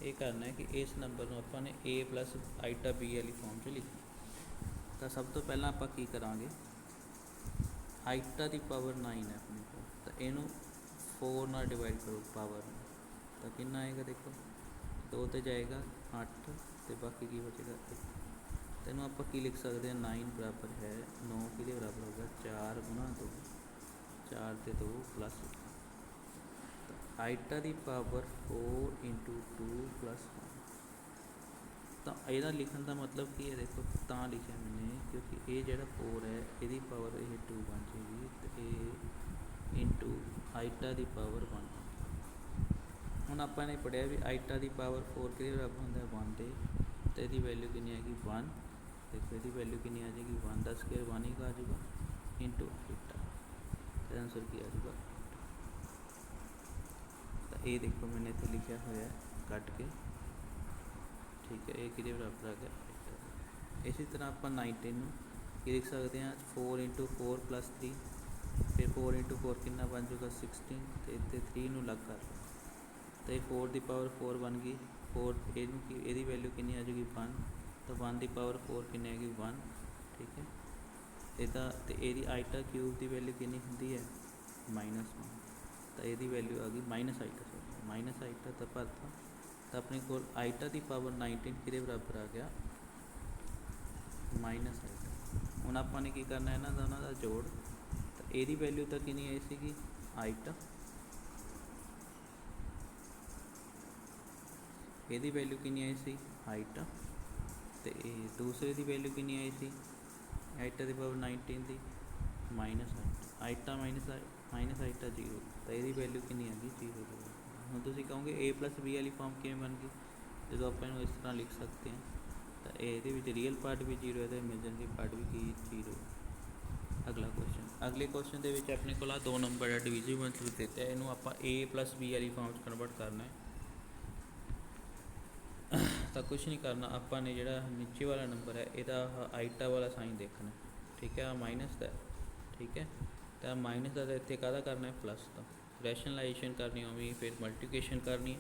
ਇਹ ਕਰਨਾ ਹੈ ਕਿ ਇਸ ਨੰਬਰ ਨੂੰ ਆਪਾਂ ਨੇ a + ਆਈਟਾ b ਵਾਲੀ ਫੋਰਮ 'ਚ ਲਿਖਣਾ। ਤਾਂ ਸਭ ਤੋਂ ਪਹਿਲਾਂ ਆਪਾਂ ਕੀ ਕਰਾਂਗੇ, ਆਈਟਾ ਦੀ ਪਾਵਰ 9 ਹੈ ਆਪਣੇ ਕੋਲ, ਤਾਂ ਇਹਨੂੰ 4 ਨਾਲ ਡਿਵਾਈਡ ਕਰੋ ਪਾਵਰ ਨੂੰ, ਤਾਂ ਕਿੰਨਾ ਆਏਗਾ ਦੇਖੋ 2 'ਤੇ ਜਾਏਗਾ 8 ਅਤੇ ਬਾਕੀ ਕੀ ਬਚੇਗਾ 1। ਤੈਨੂੰ ਆਪਾਂ ਕੀ ਲਿਖ ਸਕਦੇ ਹਾਂ 9 ਬਰਾਬਰ ਹੈ 9 ਕਿਹਦੇ ਬਰਾਬਰ ਹੋਗਾ 4 × 2, 4 ਅਤੇ 2 + 1। ਆਈਟਾ ਦੀ ਪਾਵਰ 4 × 2 + 1। ਤਾਂ ਇਹਦਾ ਲਿਖਣ ਦਾ ਮਤਲਬ ਕੀ ਹੈ ਦੇਖੋ, ਤਾਂ ਲਿਖਿਆ ਮੈਨੇ ਕਿਉਂਕਿ ਇਹ ਜਿਹੜਾ 4 ਹੈ ਇਹਦੀ ਪਾਵਰ ਇਹ 2 ਬਣ ਜਾਏਗੀ ਅਤੇ ਇਹ ਇੰਟੂ ਆਈਟਾ ਦੀ ਪਾਵਰ 1। ਹੁਣ ਆਪਾਂ ਨੇ ਪੜ੍ਹਿਆ ਵੀ ਆਈਟਾ ਦੀ ਪਾਵਰ 4 ਕਿਹਦੇ ਬਰਾਬਰ ਹੁੰਦਾ 1 ਦੇ, ਅਤੇ ਇਹਦੀ ਵੈਲਿਊ ਕਿੰਨੀ ਆਏਗੀ 1। ਦੇਖੋ ਇਹਦੀ ਵੈਲਿਊ ਕਿੰਨੀ ਆ ਜਾਏਗੀ 1 ਦਾ ਸਕੇਅਰ 1 ਹੀ ਆ ਜਾਊਗਾ ਇੰਟੂ ਆਈਟਾ, ਅਤੇ ਆਂਸਰ ਕੀ ਆ ਜਾਊਗਾ। ਤਾਂ ਇਹ ਦੇਖੋ ਮੈਨੇ ਇੱਥੇ ਲਿਖਿਆ ਹੋਇਆ ਕੱਟ ਕੇ, ਠੀਕ ਹੈ, ਇਹ ਕਿਹਦੇ ਬਰਾਬਰ ਆ ਗਿਆ ਆਈਟਾ। ਇਸੇ ਤਰ੍ਹਾਂ ਆਪਾਂ 19 ਨੂੰ ਕੀ ਲਿਖ ਸਕਦੇ ਹਾਂ 4 × 4 + 3, ਫਿਰ 4 × 4 ਕਿੰਨਾ ਬਣ ਜਾਊਗਾ 16, ਅਤੇ ਇੱਥੇ 3 ਨੂੰ ਅਲੱਗ ਕਰ ਲਓ, ਅਤੇ 4 ਦੀ ਪਾਵਰ 4 ਬਣ ਗਈ 4, ਇਹਦੀ ਵੈਲਿਊ ਕਿੰਨੀ ਆ ਜਾਊਗੀ 1, ਤਾਂ 1 ਦੀ ਪਾਵਰ 4 ਕਿੰਨੀ ਆਏਗੀ 1, ਠੀਕ ਹੈ। ਇਹਦਾ ਅਤੇ ਇਹਦੀ ਆਈਟਾ ਕਿਊਬ ਦੀ ਵੈਲਿਊ ਕਿੰਨੀ ਹੁੰਦੀ ਹੈ -1। ਤਾਂ ਇਹਦੀ ਵੈਲਿਊ ਆ ਗਈ ਮਾਈਨਸ ਆਈਟਾ, ਮਾਈਨਸ ਆਈਟਾ ਤਾਂ ਭਰਤਾ। ਤਾਂ ਆਪਣੇ ਕੋਲ ਆਈਟਾ ਦੀ ਪਾਵਰ 19 ਕਿਹਦੇ ਬਰਾਬਰ ਆ ਗਿਆ, ਮਾਈਨਸ ਆਈਟਾ। ਹੁਣ ਆਪਾਂ ਨੇ ਕੀ ਕਰਨਾ ਇਹਨਾਂ ਦੋਨਾਂ ਦਾ ਜੋੜ। ਤਾਂ ਇਹਦੀ ਵੈਲਿਊ ਤਾਂ ਕਿੰਨੀ ਆਈ ਸੀਗੀ ਆਈਟਾ, ਇਹਦੀ ਵੈਲਿਊ ਕਿੰਨੀ ਆਈ ਸੀ ਆਈਟਾ, ਤੇ ਇਹ ਦੂਸਰੇ ਦੀ ਵੈਲਿਊ ਕਿੰਨੀ ਆਈ ਸੀ ਆਈਟਾ ਦੀ ਪਾਵਰ 19 ਦੀ ਮਾਈਨਸ ਆਈਟਾ, ਮਾਈਨਸ ਆਈਟਾ 0। ਤਾਂ ਇਹਦੀ ਵੈਲਿਊ ਕਿੰਨੀ ਆ ਗਈ 0। ਹੁਣ ਤੁਸੀਂ ਕਹੋਗੇ a+b ਵਾਲੀ ਫਾਰਮ ਕਿਵੇਂ ਬਣ ਗਈ, ਜਦੋਂ ਆਪਾਂ ਇਹਨੂੰ ਇਸ ਤਰ੍ਹਾਂ ਲਿਖ ਸਕਦੇ ਹਾਂ। ਤਾਂ ਇਹਦੇ ਵਿੱਚ ਰੀਅਲ ਪਾਰਟ ਵੀ 0 ਹੈ ਅਤੇ ਇਮੇਜਨਰੀ ਪਾਰਟ ਵੀ ਕੀ 0। ਅਗਲਾ ਕੁਐਸਚਨ, ਅਗਲੇ ਕੁਐਸਚਨ ਦੇ ਵਿੱਚ ਆਪਣੇ ਕੋਲ ਆ 2 ਨੰਬਰ ਹੈ ਡਿਵੀਜ਼ੀਬਲ ਦਿੱਤੇ, ਇਹਨੂੰ ਆਪਾਂ a+b ਵਾਲੀ ਫਾਰਮ 'ਚ ਕਨਵਰਟ ਕਰਨਾ ਹੈ। ਤਾਂ ਕੁਛ ਨਹੀਂ ਕਰਨਾ, ਆਪਾਂ ਨੇ ਜਿਹੜਾ ਨੀਚੇ ਵਾਲਾ ਨੰਬਰ ਹੈ ਇਹਦਾ ਆਈਟਾ ਵਾਲਾ ਸਾਈਨ ਦੇਖਣਾ, ਠੀਕ ਹੈ, ਮਾਈਨਸ ਦਾ, ਠੀਕ ਹੈ। ਤਾਂ ਮਾਈਨਸ ਦਾ ਤਾਂ ਇੱਥੇ ਕਾਹਦਾ ਕਰਨਾ ਹੈ ਪਲੱਸ ਦਾ, ਰੈਸ਼ਨਲਾਈਜੇਸ਼ਨ ਕਰਨੀ ਹੋਵੇ ਫਿਰ ਮਲਟੀਪਲੀਕੇਸ਼ਨ ਕਰਨੀ।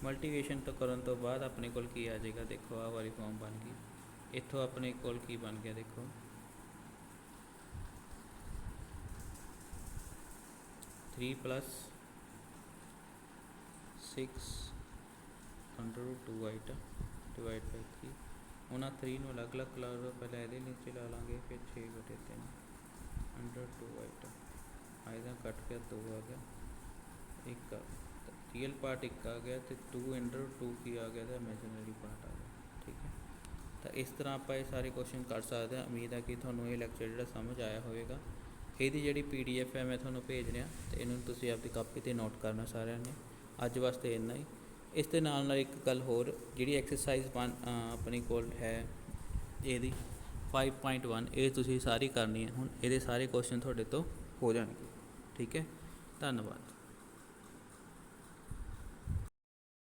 ਮਲਟੀਪਲੀਕੇਸ਼ਨ ਤੋਂ ਕਰਨ ਤੋਂ ਬਾਅਦ ਆਪਣੇ ਕੋਲ ਕੀ ਆ ਜਾਏਗਾ, ਦੇਖੋ ਆਹ ਵਾਲੀ ਫਾਰਮ ਬਣ ਗਈ। ਇੱਥੋਂ ਆਪਣੇ ਕੋਲ ਕੀ ਬਣ ਗਿਆ, ਦੇਖੋ 3 + 6 √2 ਆਈਟਾ ਡਿਵਾਈਡ ਬਾਈ 3। ਹੁਣ ਆਹ 3 ਨੂੰ ਅਲੱਗ-ਅਲੱਗ ਲਾ ਲਓ, ਪਹਿਲਾਂ ਇਹਦੇ ਨੀਚੇ ਲਾ ਲਾਂਗੇ, ਫਿਰ 6/3 √2 ਆਈਟਾ। ਇਹਦਾ ਕੱਟ ਗਿਆ 2 ਆ ਗਿਆ, 1 ਆ ਰੀਅਲ ਪਾਰਟ 1 ਆ ਗਿਆ, ਅਤੇ 2 ਕੀ ਆ ਗਿਆ, ਤਾਂ ਇਮੈਜਨਰੀ ਪਾਰਟ ਆ ਗਿਆ, ਠੀਕ ਹੈ। ਤਾਂ ਇਸ ਤਰ੍ਹਾਂ ਆਪਾਂ ਇਹ ਸਾਰੇ ਕੁਐਸਚਨ ਕਰ ਸਕਦੇ ਹਾਂ। ਉਮੀਦ ਹੈ ਕਿ ਤੁਹਾਨੂੰ ਇਹ ਲੈਕਚਰ ਜਿਹੜਾ ਸਮਝ ਆਇਆ ਹੋਵੇਗਾ। ਇਹਦੀ ਜਿਹੜੀ PDF ਹੈ ਮੈਂ ਤੁਹਾਨੂੰ ਭੇਜ ਰਿਹਾ, ਅਤੇ ਇਹਨੂੰ ਤੁਸੀਂ ਆਪਣੀ ਕਾਪੀ 'ਤੇ ਨੋਟ ਕਰਨਾ ਸਾਰਿਆਂ ਨੇ। ਅੱਜ ਵਾਸਤੇ ਇੰਨਾ ਹੀ। ਇਸ ਦੇ ਨਾਲ ਇੱਕ ਗੱਲ ਹੋਰ, ਜਿਹੜੀ ਐਕਸਰਸਾਈਜ਼ ਆਪਣੀ ਕੋਲ ਹੈ ਇਹਦੀ 5.1, ਇਹ ਤੁਸੀਂ ਸਾਰੀ ਕਰਨੀ ਹੈ। ਹੁਣ ਇਹਦੇ ਸਾਰੇ ਕੁਐਸਚਨ ਤੁਹਾਡੇ ਤੋਂ ਹੋ ਜਾਣਗੇ, ਠੀਕ ਹੈ। ਧੰਨਵਾਦ।